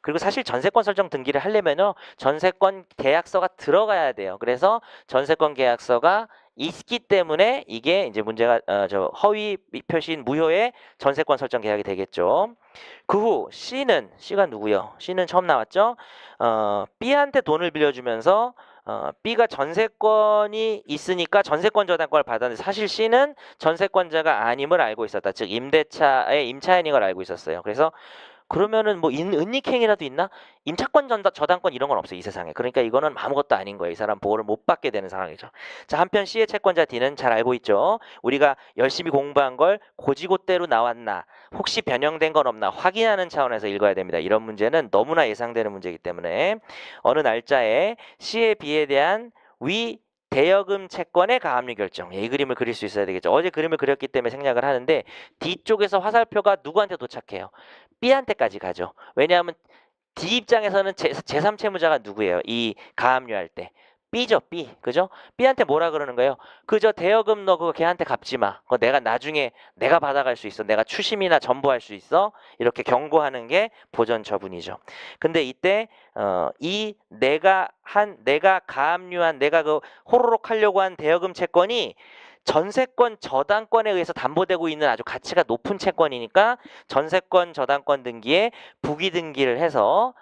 그리고 사실 전세권 설정 등기를 하려면요 전세권 계약서가 들어가야 돼요. 그래서 전세권 계약서가 있기 때문에 이게 이제 문제가 저 허위 표시인 무효의 전세권 설정 계약이 되겠죠. 그 후 C가 누구요? C는 처음 나왔죠. B한테 돈을 빌려주면서 B가 전세권이 있으니까 전세권 저당권을 받았는데 사실 C는 전세권자가 아님을 알고 있었다. 즉 임대차의 임차인인 걸 알고 있었어요. 그래서 그러면은 뭐 은닉행위라도 있나? 임차권 저당권 이런 건 없어요 이 세상에. 그러니까 이거는 아무것도 아닌 거예요. 이 사람 보호를 못 받게 되는 상황이죠. 자, 한편 C의 채권자 D는 잘 알고 있죠. 우리가 열심히 공부한 걸 고지고대로 나왔나 혹시 변형된 건 없나 확인하는 차원에서 읽어야 됩니다. 이런 문제는 너무나 예상되는 문제이기 때문에 어느 날짜에 C의 B에 대한 위 대여금 채권의 가압류 결정. 이 그림을 그릴 수 있어야 되겠죠. 어제 그림을 그렸기 때문에 생략을 하는데 D쪽에서 화살표가 누구한테 도착해요? B한테까지 가죠. 왜냐하면 D 입장에서는 제3채무자가 누구예요? 이 가압류할 때. B죠, B. 그죠? B한테 뭐라 그러는 거예요? 그저 대여금 너 그거 걔한테 갚지 마. 그거 내가 나중에 내가 받아갈 수 있어. 내가 추심이나 전부할 수 있어. 이렇게 경고하는 게 보전 처분이죠. 근데 이때 이 내가 가압류한 내가 그 호로록 하려고 한 대여금 채권이 전세권 저당권에 의해서 담보되고 있는 아주 가치가 높은 채권이니까 전세권 저당권 등기에 부기 등기를 해서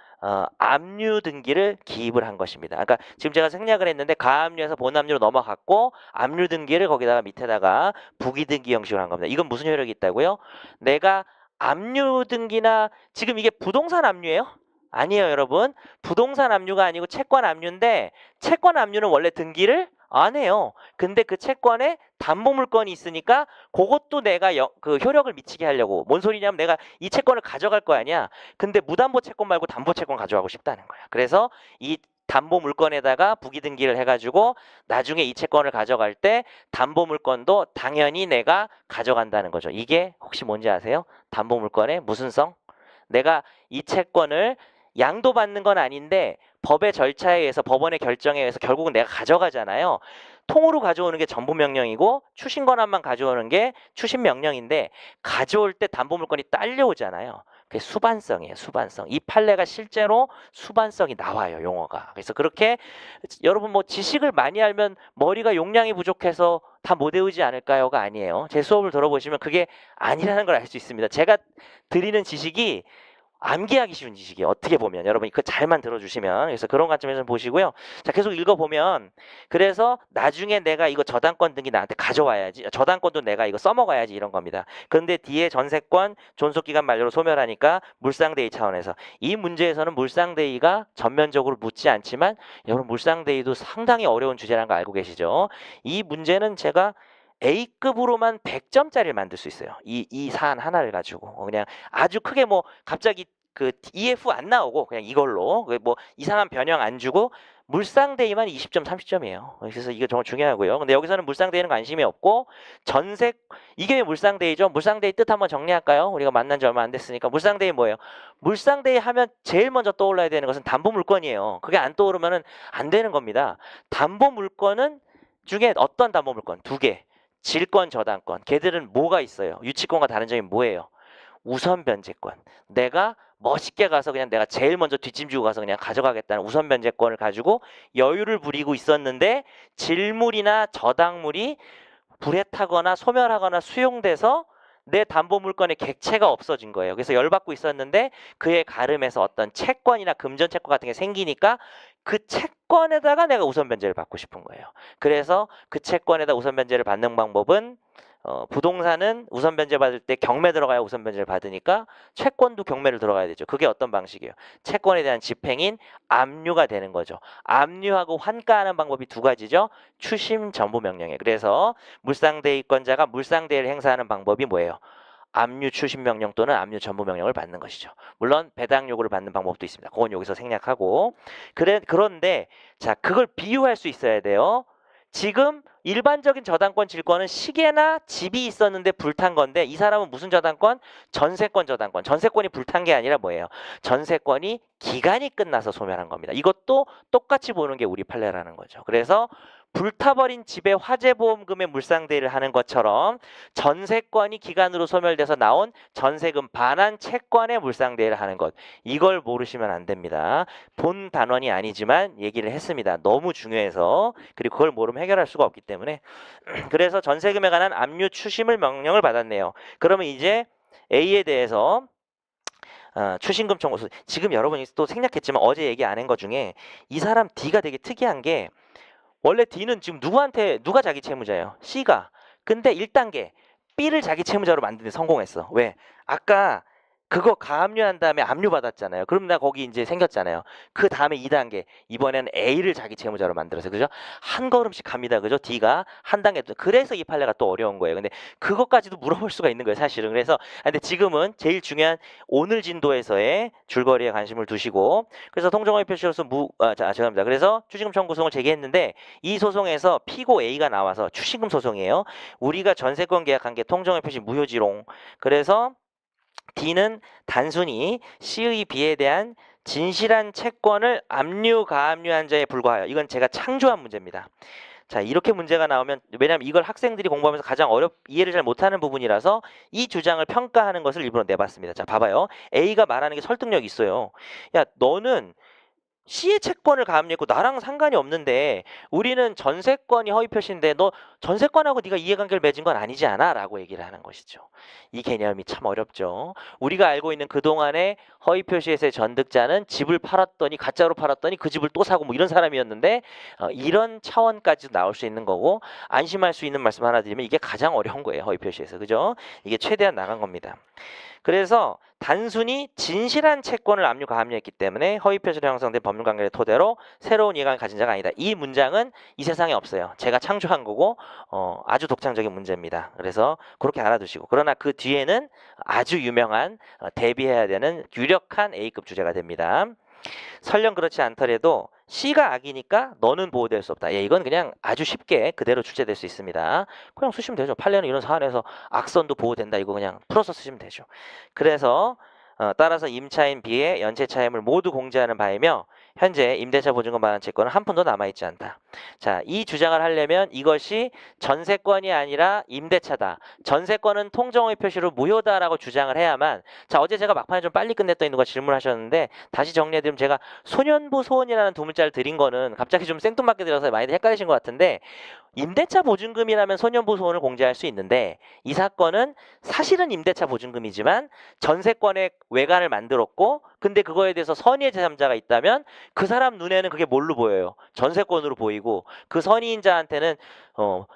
압류 등기를 기입을 한 것입니다. 그러니까 지금 제가 생략을 했는데 가압류에서 본압류로 넘어갔고 압류 등기를 거기다가 밑에다가 부기 등기 형식으로 한 겁니다. 이건 무슨 효력이 있다고요? 내가 압류 등기나 지금 이게 부동산 압류예요? 아니에요, 여러분. 부동산 압류가 아니고 채권 압류인데 채권 압류는 원래 등기를 안 해요. 근데 그 채권에 담보 물건이 있으니까 그것도 내가 그 효력을 미치게 하려고. 뭔 소리냐면 내가 이 채권을 가져갈 거 아니야. 근데 무담보 채권 말고 담보 채권 가져가고 싶다는 거야. 그래서 이 담보 물건에다가 부기 등기를 해가지고 나중에 이 채권을 가져갈 때 담보 물건도 당연히 내가 가져간다는 거죠. 이게 혹시 뭔지 아세요? 담보 물건의 무슨 성? 내가 이 채권을 양도받는 건 아닌데 법의 절차에 의해서 법원의 결정에 의해서 결국은 내가 가져가잖아요. 통으로 가져오는 게 전부 명령이고 추신 권한만 가져오는 게 추신 명령인데 가져올 때 담보물건이 딸려오잖아요. 그게 수반성이에요. 수반성. 이 판례가 실제로 수반성이 나와요. 용어가. 그래서 그렇게 여러분 뭐 지식을 많이 알면 머리가 용량이 부족해서 다 못 외우지 않을까요가 아니에요. 제 수업을 들어보시면 그게 아니라는 걸 알 수 있습니다. 제가 드리는 지식이 암기하기 쉬운 지식이에요. 어떻게 보면 여러분이 그 잘만 들어주시면. 그래서 그런 관점에서 보시고요. 자, 계속 읽어보면 그래서 나중에 내가 이거 저당권 등기 나한테 가져와야지, 저당권도 내가 이거 써먹어야지, 이런 겁니다. 그런데 뒤에 전세권 존속기간 만료로 소멸하니까 물상대의 차원에서 이 문제에서는 물상대의가 전면적으로 묻지 않지만 여러분 물상대의도 상당히 어려운 주제라는 거 알고 계시죠? 이 문제는 제가 A급으로만 100점짜리를 만들 수 있어요. 이 사안 하나를 가지고 그냥 아주 크게 뭐 갑자기 그 EF 안 나오고 그냥 이걸로 뭐 이상한 변형 안 주고 물상대의만 20점, 30점이에요. 그래서 이게 정말 중요하고요. 근데 여기서는 물상대의는 관심이 없고 전세, 이게 왜 물상대의죠? 물상대의 뜻 한번 정리할까요? 우리가 만난 지 얼마 안 됐으니까. 물상대의 뭐예요? 물상대의 하면 제일 먼저 떠올라야 되는 것은 담보물건이에요. 그게 안 떠오르면 안 되는 겁니다. 담보물건은 중에 어떤 담보물건? 두 개. 질권, 저당권. 걔들은 뭐가 있어요? 유치권과 다른 점이 뭐예요? 우선 변제권. 내가 멋있게 가서 그냥 내가 제일 먼저 뒷짐 지고 가서 그냥 가져가겠다는 우선 변제권을 가지고 여유를 부리고 있었는데 질물이나 저당물이 불에 타거나 소멸하거나 수용돼서 내 담보물건의 객체가 없어진 거예요. 그래서 열받고 있었는데 그의 가름에서 어떤 채권이나 금전 채권 같은 게 생기니까 그 채권에다가 내가 우선 변제를 받고 싶은 거예요. 그래서 그 채권에다 우선 변제를 받는 방법은 부동산은 우선 변제 받을 때 경매 들어가야 우선 변제를 받으니까 채권도 경매를 들어가야 되죠. 그게 어떤 방식이에요? 채권에 대한 집행인 압류가 되는 거죠. 압류하고 환가하는 방법이 두 가지죠. 추심 전부 명령에. 그래서 물상대의권자가 물상대의를 행사하는 방법이 뭐예요? 압류 추심 명령 또는 압류 전부 명령을 받는 것이죠. 물론 배당 요구를 받는 방법도 있습니다. 그건 여기서 생략하고. 그런데 자, 그걸 비유할 수 있어야 돼요. 지금 일반적인 저당권 질권은 시계나 집이 있었는데 불탄 건데 이 사람은 무슨 저당권? 전세권 저당권. 전세권이 불탄 게 아니라 뭐예요? 전세권이 기간이 끝나서 소멸한 겁니다. 이것도 똑같이 보는 게 우리 판례라는 거죠. 그래서 불타버린 집에 화재보험금의 물상대의를 하는 것처럼 전세권이 기간으로 소멸돼서 나온 전세금 반환 채권의 물상대의를 하는 것. 이걸 모르시면 안 됩니다. 본 단원이 아니지만 얘기를 했습니다. 너무 중요해서. 그리고 그걸 모르면 해결할 수가 없기 때문에. 그래서 전세금에 관한 압류 추심을 명령을 받았네요. 그러면 이제 A에 대해서 추신금 청구. 지금 여러분이 또 생략했지만 어제 얘기 안 한 것 중에 이 사람 D가 되게 특이한 게 원래 D는 지금 누가 자기 채무자예요? C가. 근데 1단계 B를 자기 채무자로 만드는 데 성공했어. 왜? 아까 그거 가압류한 다음에 압류 받았잖아요. 그럼 나 거기 이제 생겼잖아요. 그 다음에 2단계 이번에는 A를 자기 채무자로 만들어서, 그죠? 한 걸음씩 갑니다. 그죠? D가 한 단계. 그래서 이 판례가 또 어려운 거예요. 근데 그것까지도 물어볼 수가 있는 거예요, 사실은. 그래서 근데 지금은 제일 중요한 오늘 진도에서의 줄거리에 관심을 두시고, 그래서 통정허위 표시로서 죄송합니다. 그래서 추징금 청구 소송을 제기했는데 이 소송에서 피고 A가 나와서 추징금 소송이에요. 우리가 전세권 계약한 게 통정허위 표시 무효지롱. 그래서 D는 단순히 C의 B에 대한 진실한 채권을 압류, 가압류한 자에 불과하여. 이건 제가 창조한 문제입니다. 자, 이렇게 문제가 나오면, 왜냐하면 이걸 학생들이 공부하면서 가장 이해를 잘 못하는 부분이라서 이 주장을 평가하는 것을 일부러 내봤습니다. 자, 봐봐요. A가 말하는 게 설득력이 있어요. 야, 너는 C의 채권을 가압류했고 나랑 상관이 없는데 우리는 전세권이 허위 표시인데 너 전세권하고 네가 이해관계를 맺은 건 아니지 않아? 라고 얘기를 하는 것이죠. 이 개념이 참 어렵죠. 우리가 알고 있는 그동안의 허위 표시에서의 전득자는 집을 팔았더니 가짜로 팔았더니 그 집을 또 사고 뭐 이런 사람이었는데 이런 차원까지도 나올 수 있는 거고, 안심할 수 있는 말씀 하나 드리면 이게 가장 어려운 거예요. 허위 표시에서. 그죠? 이게 최대한 나간 겁니다. 그래서 단순히 진실한 채권을 압류, 가압류했기 때문에 허위 표시로 형성된 법률 관계를 토대로 새로운 이해관을 가진 자가 아니다. 이 문장은 이 세상에 없어요. 제가 창조한 거고 아주 독창적인 문제입니다. 그래서 그렇게 알아두시고, 그러나 그 뒤에는 아주 유명한 대비해야 되는 유력한 A급 주제가 됩니다. 설령 그렇지 않더라도 C가 악이니까 너는 보호될 수 없다. 예, 이건 그냥 아주 쉽게 그대로 출제될 수 있습니다. 그냥 쓰시면 되죠. 판례는 이런 사안에서 악선도 보호된다. 이거 그냥 풀어서 쓰시면 되죠. 그래서 따라서 임차인 B의 연체 차임을 모두 공제하는 바이며 현재 임대차 보증금 반환 채권은 한 푼도 남아있지 않다. 자, 이 주장을 하려면 이것이 전세권이 아니라 임대차다. 전세권은 통정의 표시로 무효다라고 주장을 해야만. 자, 어제 제가 막판에 좀 빨리 끝냈더니 누가 질문하셨는데 다시 정리해드리면 제가 소년부 소원이라는 두 문자를 드린 거는 갑자기 좀 생뚱맞게 들어서 많이들 헷갈리신 것 같은데, 임대차 보증금이라면 소년부 소원을 공제할 수 있는데 이 사건은 사실은 임대차 보증금이지만 전세권의 외관을 만들었고, 근데 그거에 대해서 선의의 제3자가 있다면 그 사람 눈에는 그게 뭘로 보여요? 전세권으로 보이고, 그 선의인자한테는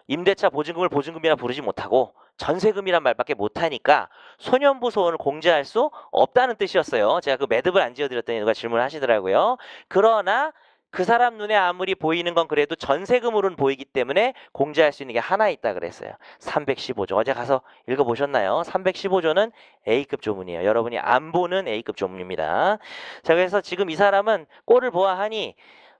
임대차 보증금을 보증금이라 부르지 못하고 전세금이란 말밖에 못하니까 소년부 소원을 공제할 수 없다는 뜻이었어요. 제가 그 매듭을 안 지어드렸더니 누가 질문을 하시더라고요. 그러나 그 사람 눈에 아무리 보이는 건 그래도 전세금으로는 보이기 때문에 공제할 수 있는 게 하나 있다 그랬어요. 315조. 어제 가서 읽어보셨나요? 315조는 A급 조문이에요. 여러분이 안 보는 A급 조문입니다. 자, 그래서 지금 이 사람은 꼴을 보아하니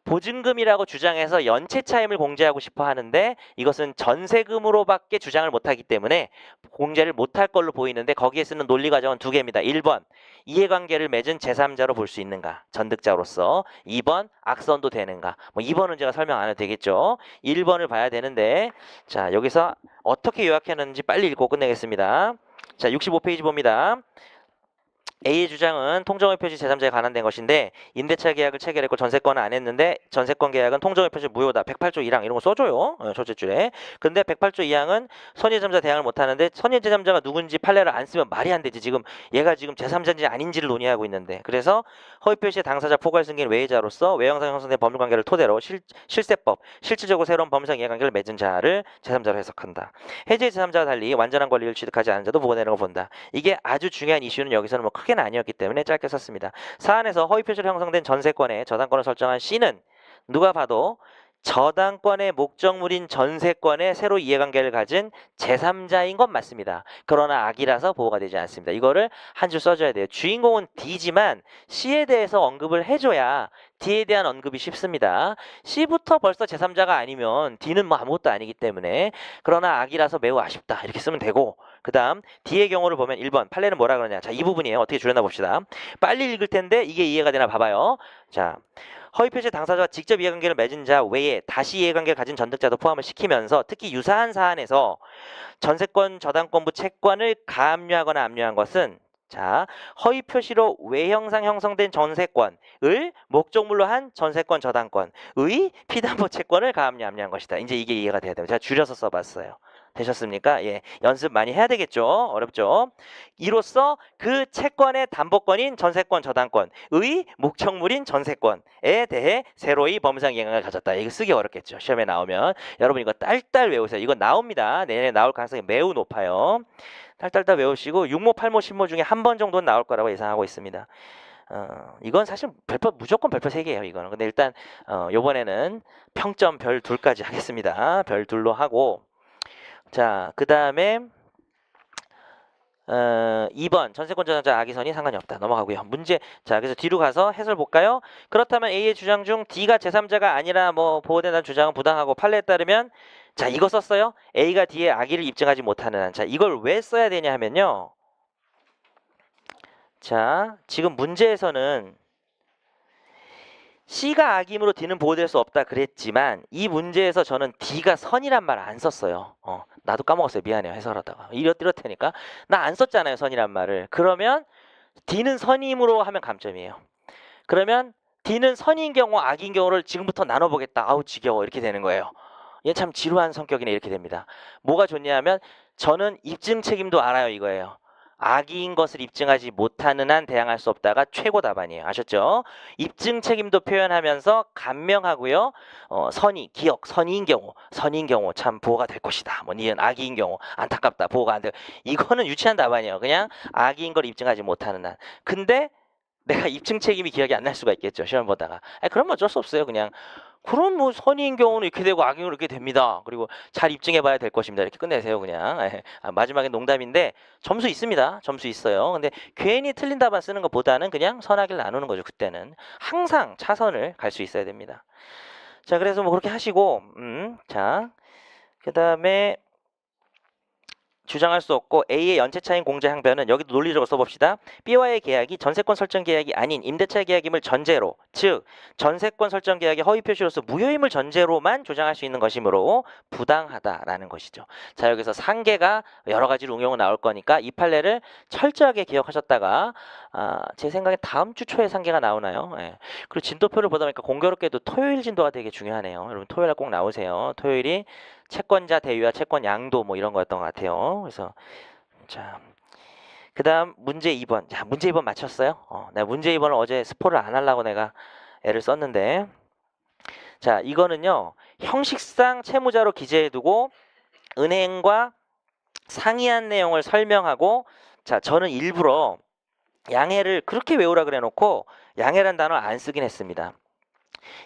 보증금이라고 주장해서 연체 차임을 공제하고 싶어 하는데 이것은 전세금으로밖에 주장을 못하기 때문에 공제를 못할 걸로 보이는데, 거기에 쓰는 논리 과정은 두 개입니다. 1번, 이해관계를 맺은 제3자로 볼 수 있는가, 전득자로서. 2번, 악선도 되는가. 뭐 2번은 제가 설명 안 해도 되겠죠. 1번을 봐야 되는데, 자, 여기서 어떻게 요약했는지 빨리 읽고 끝내겠습니다. 자, 65페이지 봅니다. A의 주장은 통정의 표시 제3자에 관한된 것인데 임대차 계약을 체결했고 전세권은 안 했는데 전세권 계약은 통정의 표시 무효다. 108조 1항 이런 거 써줘요. 첫째 줄에. 근데 108조 2항은 선의 제3자 대항을 못하는데 선의 제3자가 누군지 판례를 안 쓰면 말이 안 되지. 지금 얘가 지금 제3자인지 아닌지를 논의하고 있는데, 그래서 허위 표시의 당사자 포괄 승계인 외의자로서 외형상 형성된 법률관계를 토대로 실세법, 실질적으로 새로운 법률상 이해관계를 맺은 자를 제3자로 해석한다. 해제 제3자와 달리 완전한 권리를 취득하지 않은 자도 보호되는 걸 본다. 이게 아주 중요한 이슈는 여기서는 뭐 크게는 아니었기 때문에 짧게 썼습니다. 사안에서 허위 표시로 형성된 전세권에 저당권을 설정한 C는 누가 봐도 저당권의 목적물인 전세권에 새로 이해관계를 가진 제3자인 건 맞습니다. 그러나 악이라서 보호가 되지 않습니다. 이거를 한 줄 써줘야 돼요. 주인공은 D지만 C에 대해서 언급을 해줘야 D에 대한 언급이 쉽습니다. C부터 벌써 제3자가 아니면 D는 뭐 아무것도 아니기 때문에, 그러나 악이라서 매우 아쉽다 이렇게 쓰면 되고, 그 다음 D의 경우를 보면 1번 판례는 뭐라 그러냐. 자, 이 부분이에요. 어떻게 줄여나 봅시다. 빨리 읽을 텐데 이게 이해가 되나 봐봐요. 자, 허위 표시 당사자와 직접 이해관계를 맺은 자 외에 다시 이해관계를 가진 전득자도 포함을 시키면서 특히 유사한 사안에서 전세권 저당권부 채권을 가압류하거나 압류한 것은, 자, 허위 표시로 외형상 형성된 전세권을 목적물로 한 전세권 저당권의 피담보 채권을 가압류 압류한 것이다. 이제 이게 이해가 돼야 돼요. 제가 줄여서 써봤어요. 되셨습니까? 예, 연습 많이 해야 되겠죠. 어렵죠. 이로써 그 채권의 담보권인 전세권 저당권의 목적물인 전세권에 대해 새로이 법무상 이해관계를 가졌다. 이거 쓰기 어렵겠죠. 시험에 나오면 여러분 이거 딸딸 외우세요. 이거 나옵니다. 내년에 나올 가능성이 매우 높아요. 딸딸딸 외우시고 6모, 8모, 10모 중에 한 번 정도는 나올 거라고 예상하고 있습니다. 이건 사실 별표, 무조건 별표 3개예요. 이거는. 근데 일단 요번에는 평점 별 2까지 하겠습니다. 별 2로 하고, 자, 그 다음에 2번 전세권 저당자 악의선이 상관이 없다. 넘어가고요. 문제. 자, 그래서 뒤로 가서 해설 볼까요? 그렇다면 A의 주장 중 D가 제3자가 아니라 뭐 보호된다는 주장은 부당하고 판례에 따르면, 자, 이거 썼어요. A가 D의 악의를 입증하지 못하는 한. 자, 이걸 왜 써야 되냐 하면요. 자, 지금 문제에서는 C가 악임으로 D는 보호될 수 없다 그랬지만 이 문제에서 저는 D가 선이란 말 안 썼어요. 나도 까먹었어요. 미안해요. 해설하다가. 이렇다니까. 나 안 썼잖아요. 선이란 말을. 그러면 D는 선임으로 하면 감점이에요. 그러면 D는 선인 경우 악인 경우를 지금부터 나눠보겠다. 아우 지겨워. 이렇게 되는 거예요. 얘 참 지루한 성격이네. 이렇게 됩니다. 뭐가 좋냐면 저는 입증 책임도 알아요. 이거예요. 악의인 것을 입증하지 못하는 한 대항할 수 없다가 최고 답안이에요. 아셨죠? 입증 책임도 표현하면서 간명하고요. 선의, 기억, 선의인 경우 참 보호가 될 것이다. 뭐 니은 악의인 경우 안타깝다. 보호가 안 돼. 이거는 유치한 답안이에요. 그냥 악의인 걸 입증하지 못하는 한. 근데 내가 입증 책임이 기억이 안 날 수가 있겠죠. 시험 보다가. 그러면 어쩔 수 없어요. 그냥. 그럼 뭐 선의인 경우는 이렇게 되고 악의는 이렇게 됩니다. 그리고 잘 입증해 봐야 될 것입니다. 이렇게 끝내세요. 그냥. 마지막에 농담인데 점수 있습니다. 점수 있어요. 근데 괜히 틀린 답안 쓰는 것보다는 그냥 선악을 나누는 거죠. 그때는. 항상 차선을 갈 수 있어야 됩니다. 자, 그래서 뭐 그렇게 하시고 자, 그 다음에 주장할 수 없고 A의 연체차인 공제 항변은 여기도 논리적으로 써봅시다. B와의 계약이 전세권 설정 계약이 아닌 임대차 계약임을 전제로, 즉 전세권 설정 계약의 허위 표시로서 무효임을 전제로만 조장할 수 있는 것이므로 부당하다라는 것이죠. 자, 여기서 상계가 여러 가지로 응용은 나올 거니까 이 판례를 철저하게 기억하셨다가 제 생각에 다음 주 초에 상계가 나오나요? 예. 그리고 진도표를 보다 보니까 공교롭게도 토요일 진도가 되게 중요하네요. 여러분 토요일에 꼭 나오세요. 토요일이 채권자 대위와 채권 양도 뭐 이런 거였던 것 같아요. 그래서 자, 그다음 문제 2번. 자, 문제 2번 맞췄어요? 내가 문제 2번을 어제 스포를 안 하려고 내가 애를 썼는데, 자, 이거는요 형식상 채무자로 기재해두고 은행과 상이한 내용을 설명하고, 자, 저는 일부러 양해를 그렇게 외우라 그래 놓고 양해란 단어 안 쓰긴 했습니다.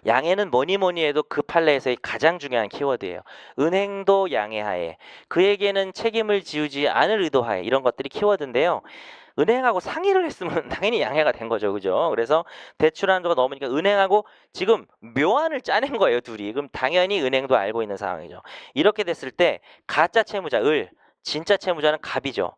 양해는 뭐니 뭐니 해도 그 판례에서의 가장 중요한 키워드예요. 은행도 양해하에, 그에게는 책임을 지우지 않을 의도하에, 이런 것들이 키워드인데요. 은행하고 상의를 했으면 당연히 양해가 된 거죠. 그죠? 그래서 대출 한도가 넘으니까 은행하고 지금 묘안을 짜낸 거예요, 둘이. 그럼 당연히 은행도 알고 있는 상황이죠. 이렇게 됐을 때 가짜 채무자 을, 진짜 채무자는 갑이죠.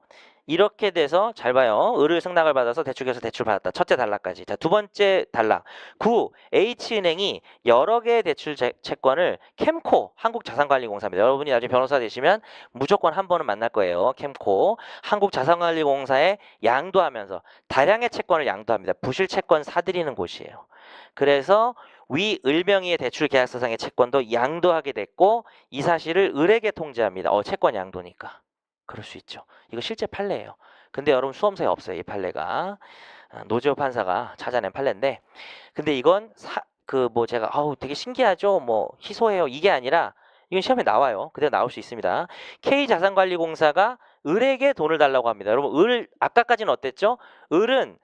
이렇게 돼서 잘 봐요. 을을 승낙을 받아서 대출에서 대출 받았다. 첫째 단락까지. 자, 두 번째 단락. 9. H은행이 여러 개의 대출 채권을 캠코, 한국자산관리공사입니다. 여러분이 나중에 변호사 되시면 무조건 한 번은 만날 거예요. 캠코, 한국자산관리공사에 양도하면서 다량의 채권을 양도합니다. 부실 채권 사들이는 곳이에요. 그래서 위 을명의의 대출 계약서상의 채권도 양도하게 됐고, 이 사실을 을에게 통지합니다. 채권 양도니까. 그럴 수 있죠. 이거 실제 판례예요. 근데 여러분 수험서에 없어요. 이 판례가. 노재호 판사가 찾아낸 판례인데, 근데 이건 제가 되게 신기하죠. 뭐 희소해요. 이게 아니라 이건 시험에 나와요. 그대로 나올 수 있습니다. K자산관리공사가 을에게 돈을 달라고 합니다. 여러분 을 아까까지는 어땠죠? 을은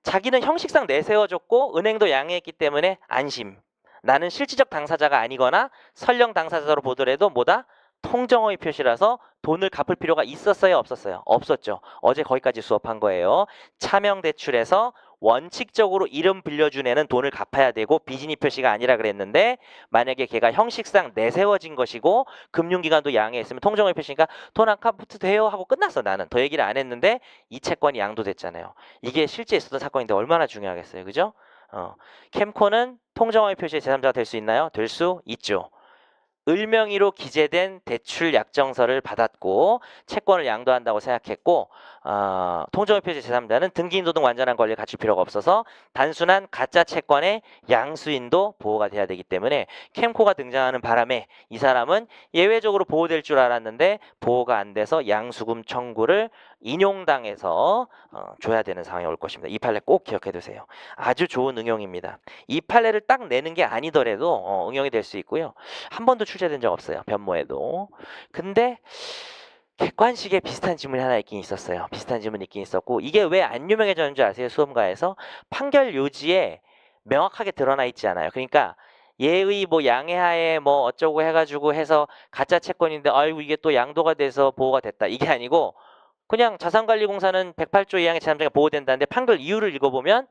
자기는 형식상 내세워줬고 은행도 양해했기 때문에 안심. 나는 실질적 당사자가 아니거나 설령 당사자로 보더라도 뭐다? 통정허위 표시라서 돈을 갚을 필요가 있었어요, 없었어요? 없었죠. 어제 거기까지 수업한 거예요. 차명 대출에서 원칙적으로 이름 빌려준 애는 돈을 갚아야 되고 비진입 표시가 아니라 그랬는데, 만약에 걔가 형식상 내세워진 것이고 금융기관도 양해했으면 통정허위 표시니까 돈 안 갚아도 돼요 하고 끝났어. 나는 더 얘기를 안 했는데 이 채권이 양도됐잖아요. 이게 실제 있었던 사건인데 얼마나 중요하겠어요, 그죠? 캠코는 통정허위 표시의 제3자가 될 수 있나요? 될 수 있죠. 을명의로 기재된 대출 약정서를 받았고 채권을 양도한다고 생각했고, 통정허위 표시 제3자는 등기인도 등 완전한 권리를 갖출 필요가 없어서 단순한 가짜 채권의 양수인도 보호가 돼야 되기 때문에 캠코가 등장하는 바람에 이 사람은 예외적으로 보호될 줄 알았는데 보호가 안 돼서 양수금 청구를 인용당해서 줘야 되는 상황이 올 것입니다. 이 판례 꼭 기억해 두세요. 아주 좋은 응용입니다. 이 판례를 딱 내는 게 아니더라도 응용이 될 수 있고요. 한 번도 출제된 적 없어요. 변모에도. 근데 객관식에 비슷한 질문이 하나 있긴 있었어요. 비슷한 질문이 있긴 있었고, 이게 왜 안 유명해졌는지 아세요? 수험가에서 판결 요지에 명확하게 드러나 있지 않아요. 그러니까 예의 뭐 양해하에 뭐 어쩌고 해가지고 해서 가짜 채권인데 아이고 이게 또 양도가 돼서 보호가 됐다, 이게 아니고 그냥 자산관리공사는 108조 2항의 제3자가 보호된다는데 판결 이유를 읽어보면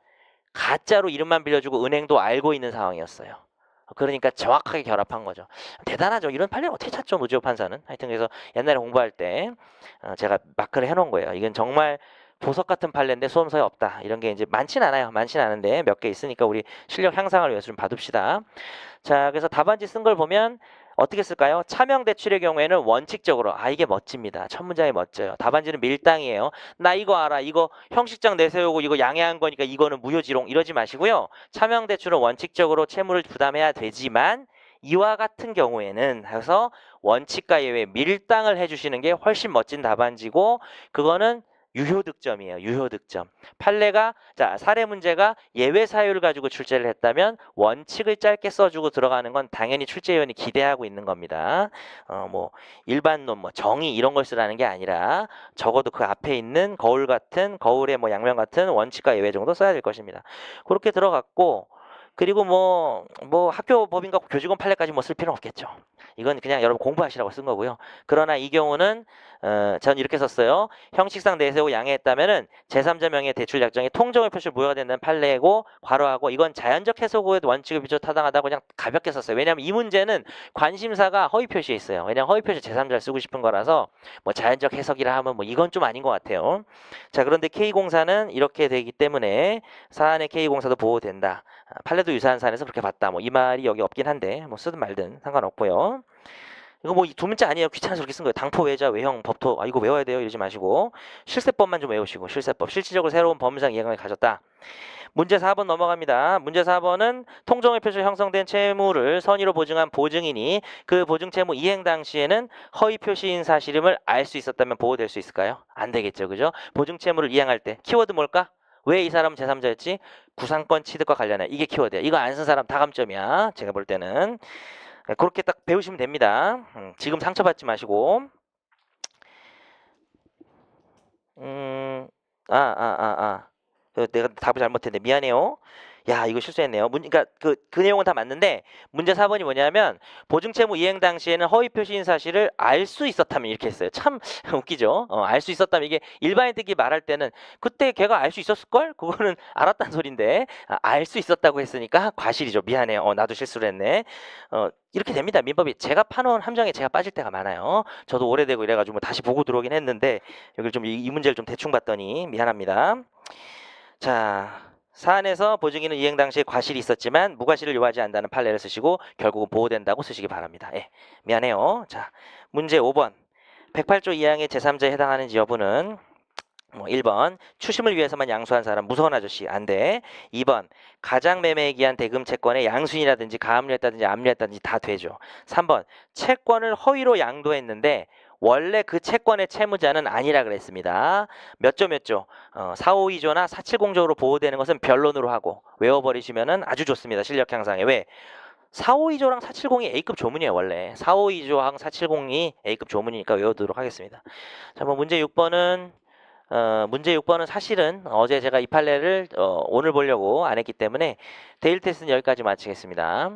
가짜로 이름만 빌려주고 은행도 알고 있는 상황이었어요. 그러니까 정확하게 결합한 거죠. 대단하죠. 이런 판례를 어떻게 찾죠, 노지호 판사는. 하여튼 그래서 옛날에 공부할 때 제가 마크를 해놓은 거예요. 이건 정말 보석 같은 판례인데 수험서에 없다. 이런 게 이제 많진 않아요. 많진 않은데 몇 개 있으니까 우리 실력 향상을 위해서 좀 봐둡시다. 자, 그래서 답안지 쓴 걸 보면 어떻게 쓸까요? 차명 대출의 경우에는 원칙적으로, 이게 멋집니다. 첫 문장이 멋져요. 답안지는 밀당이에요. 나 이거 알아. 이거 형식장 내세우고 이거 양해한 거니까 이거는 무효지롱, 이러지 마시고요. 차명 대출은 원칙적으로 채무를 부담해야 되지만 이와 같은 경우에는 해서 원칙과 예외 밀당을 해주시는 게 훨씬 멋진 답안지고, 그거는 유효득점이에요. 유효득점. 판례가, 자, 사례 문제가 예외 사유를 가지고 출제를 했다면 원칙을 짧게 써주고 들어가는 건 당연히 출제위원이 기대하고 있는 겁니다. 뭐 일반론, 뭐 정의 이런 걸 쓰라는 게 아니라 적어도 그 앞에 있는 거울의 뭐 양면 같은 원칙과 예외 정도 써야 될 것입니다. 그렇게 들어갔고, 그리고 뭐 학교 법인 갖고 교직원 판례까지 뭐 쓸 필요는 없겠죠. 이건 그냥 여러분 공부하시라고 쓴 거고요. 그러나 이 경우는 전 이렇게 썼어요. 형식상 내세우고 양해했다면은 제3자 명의 대출 약정이 통정의 표시를 무효가 된다는 판례고 괄호하고 이건 자연적 해석 원칙을 비춰 타당하다고 그냥 가볍게 썼어요. 왜냐하면 이 문제는 관심사가 허위 표시에 있어요. 왜냐하면 허위 표시 제3자를 쓰고 싶은 거라서 뭐 자연적 해석이라 하면 뭐 이건 좀 아닌 것 같아요. 자, 그런데 K공사는 이렇게 되기 때문에 사안의 K공사도 보호된다. 판례도 유사한 사안에서 그렇게 봤다. 뭐 이 말이 여기 없긴 한데 뭐 쓰든 말든 상관없고요. 이거 뭐 두 문자 아니에요. 귀찮아서 그렇게 쓴 거예요. 당포, 외자, 외형, 법토. 이거 외워야 돼요. 이러지 마시고 실세법만 좀 외우시고 실세법. 실질적으로 새로운 법무상 이해관을 가졌다. 문제 4번 넘어갑니다. 문제 4번은 통정의 표시로 형성된 채무를 선의로 보증한 보증인이 그 보증 채무 이행 당시에는 허위 표시인 사실임을 알 수 있었다면 보호될 수 있을까요? 안 되겠죠. 그죠? 보증 채무를 이행할 때 키워드 뭘까? 왜 이 사람은 제3자였지? 구상권 취득과 관련해. 이게 키워드야. 이거 안 쓴 사람 다 감점이야. 제가 볼 때는. 그렇게 딱 배우시면 됩니다. 지금 상처받지 마시고. 내가 답을 잘못했네. 미안해요. 야, 이거 실수했네요. 그러니까 그 내용은 다 맞는데 문제 4번이 뭐냐면 보증채무 이행 당시에는 허위 표시인 사실을 알 수 있었다면 이렇게 했어요. 참 웃기죠. 알 수 있었다면 이게 일반인들끼리 말할 때는 그때 걔가 알 수 있었을걸? 그거는 알았다는 소린데 알 수 있었다고 했으니까 과실이죠. 미안해요. 나도 실수를 했네. 이렇게 됩니다. 민법이 제가 파놓은 함정에 제가 빠질 때가 많아요. 저도 오래되고 이래가지고 뭐 다시 보고 들어오긴 했는데 여기 좀 이 문제를 좀 대충 봤더니 미안합니다. 자, 사안에서 보증인은 이행 당시에 과실이 있었지만 무과실을 요하지 않는다는 판례를 쓰시고 결국은 보호된다고 쓰시기 바랍니다. 예, 미안해요. 자, 문제 5번. 108조 2항의 제3자에 해당하는지 여부는 1번 추심을 위해서만 양수한 사람 무서운 아저씨 안 돼. 2번 가장 매매에 기한 대금 채권의 양수인이라든지 가압류했다든지 압류했다든지 다 되죠. 3번 채권을 허위로 양도했는데 원래 그 채권의 채무자는 아니라 그랬습니다. 몇 조 몇 조? 452조나 470조로 보호되는 것은 변론으로 하고 외워버리시면 아주 좋습니다. 실력 향상에. 왜? 452조랑 470이 A급 조문이에요. 원래 452조랑 470이 A급 조문이니까 외워두도록 하겠습니다. 자, 뭐 문제 6번은 문제 6번은 사실은 어제 제가 이 판례를 오늘 보려고 안 했기 때문에 데일 테스트는 여기까지 마치겠습니다.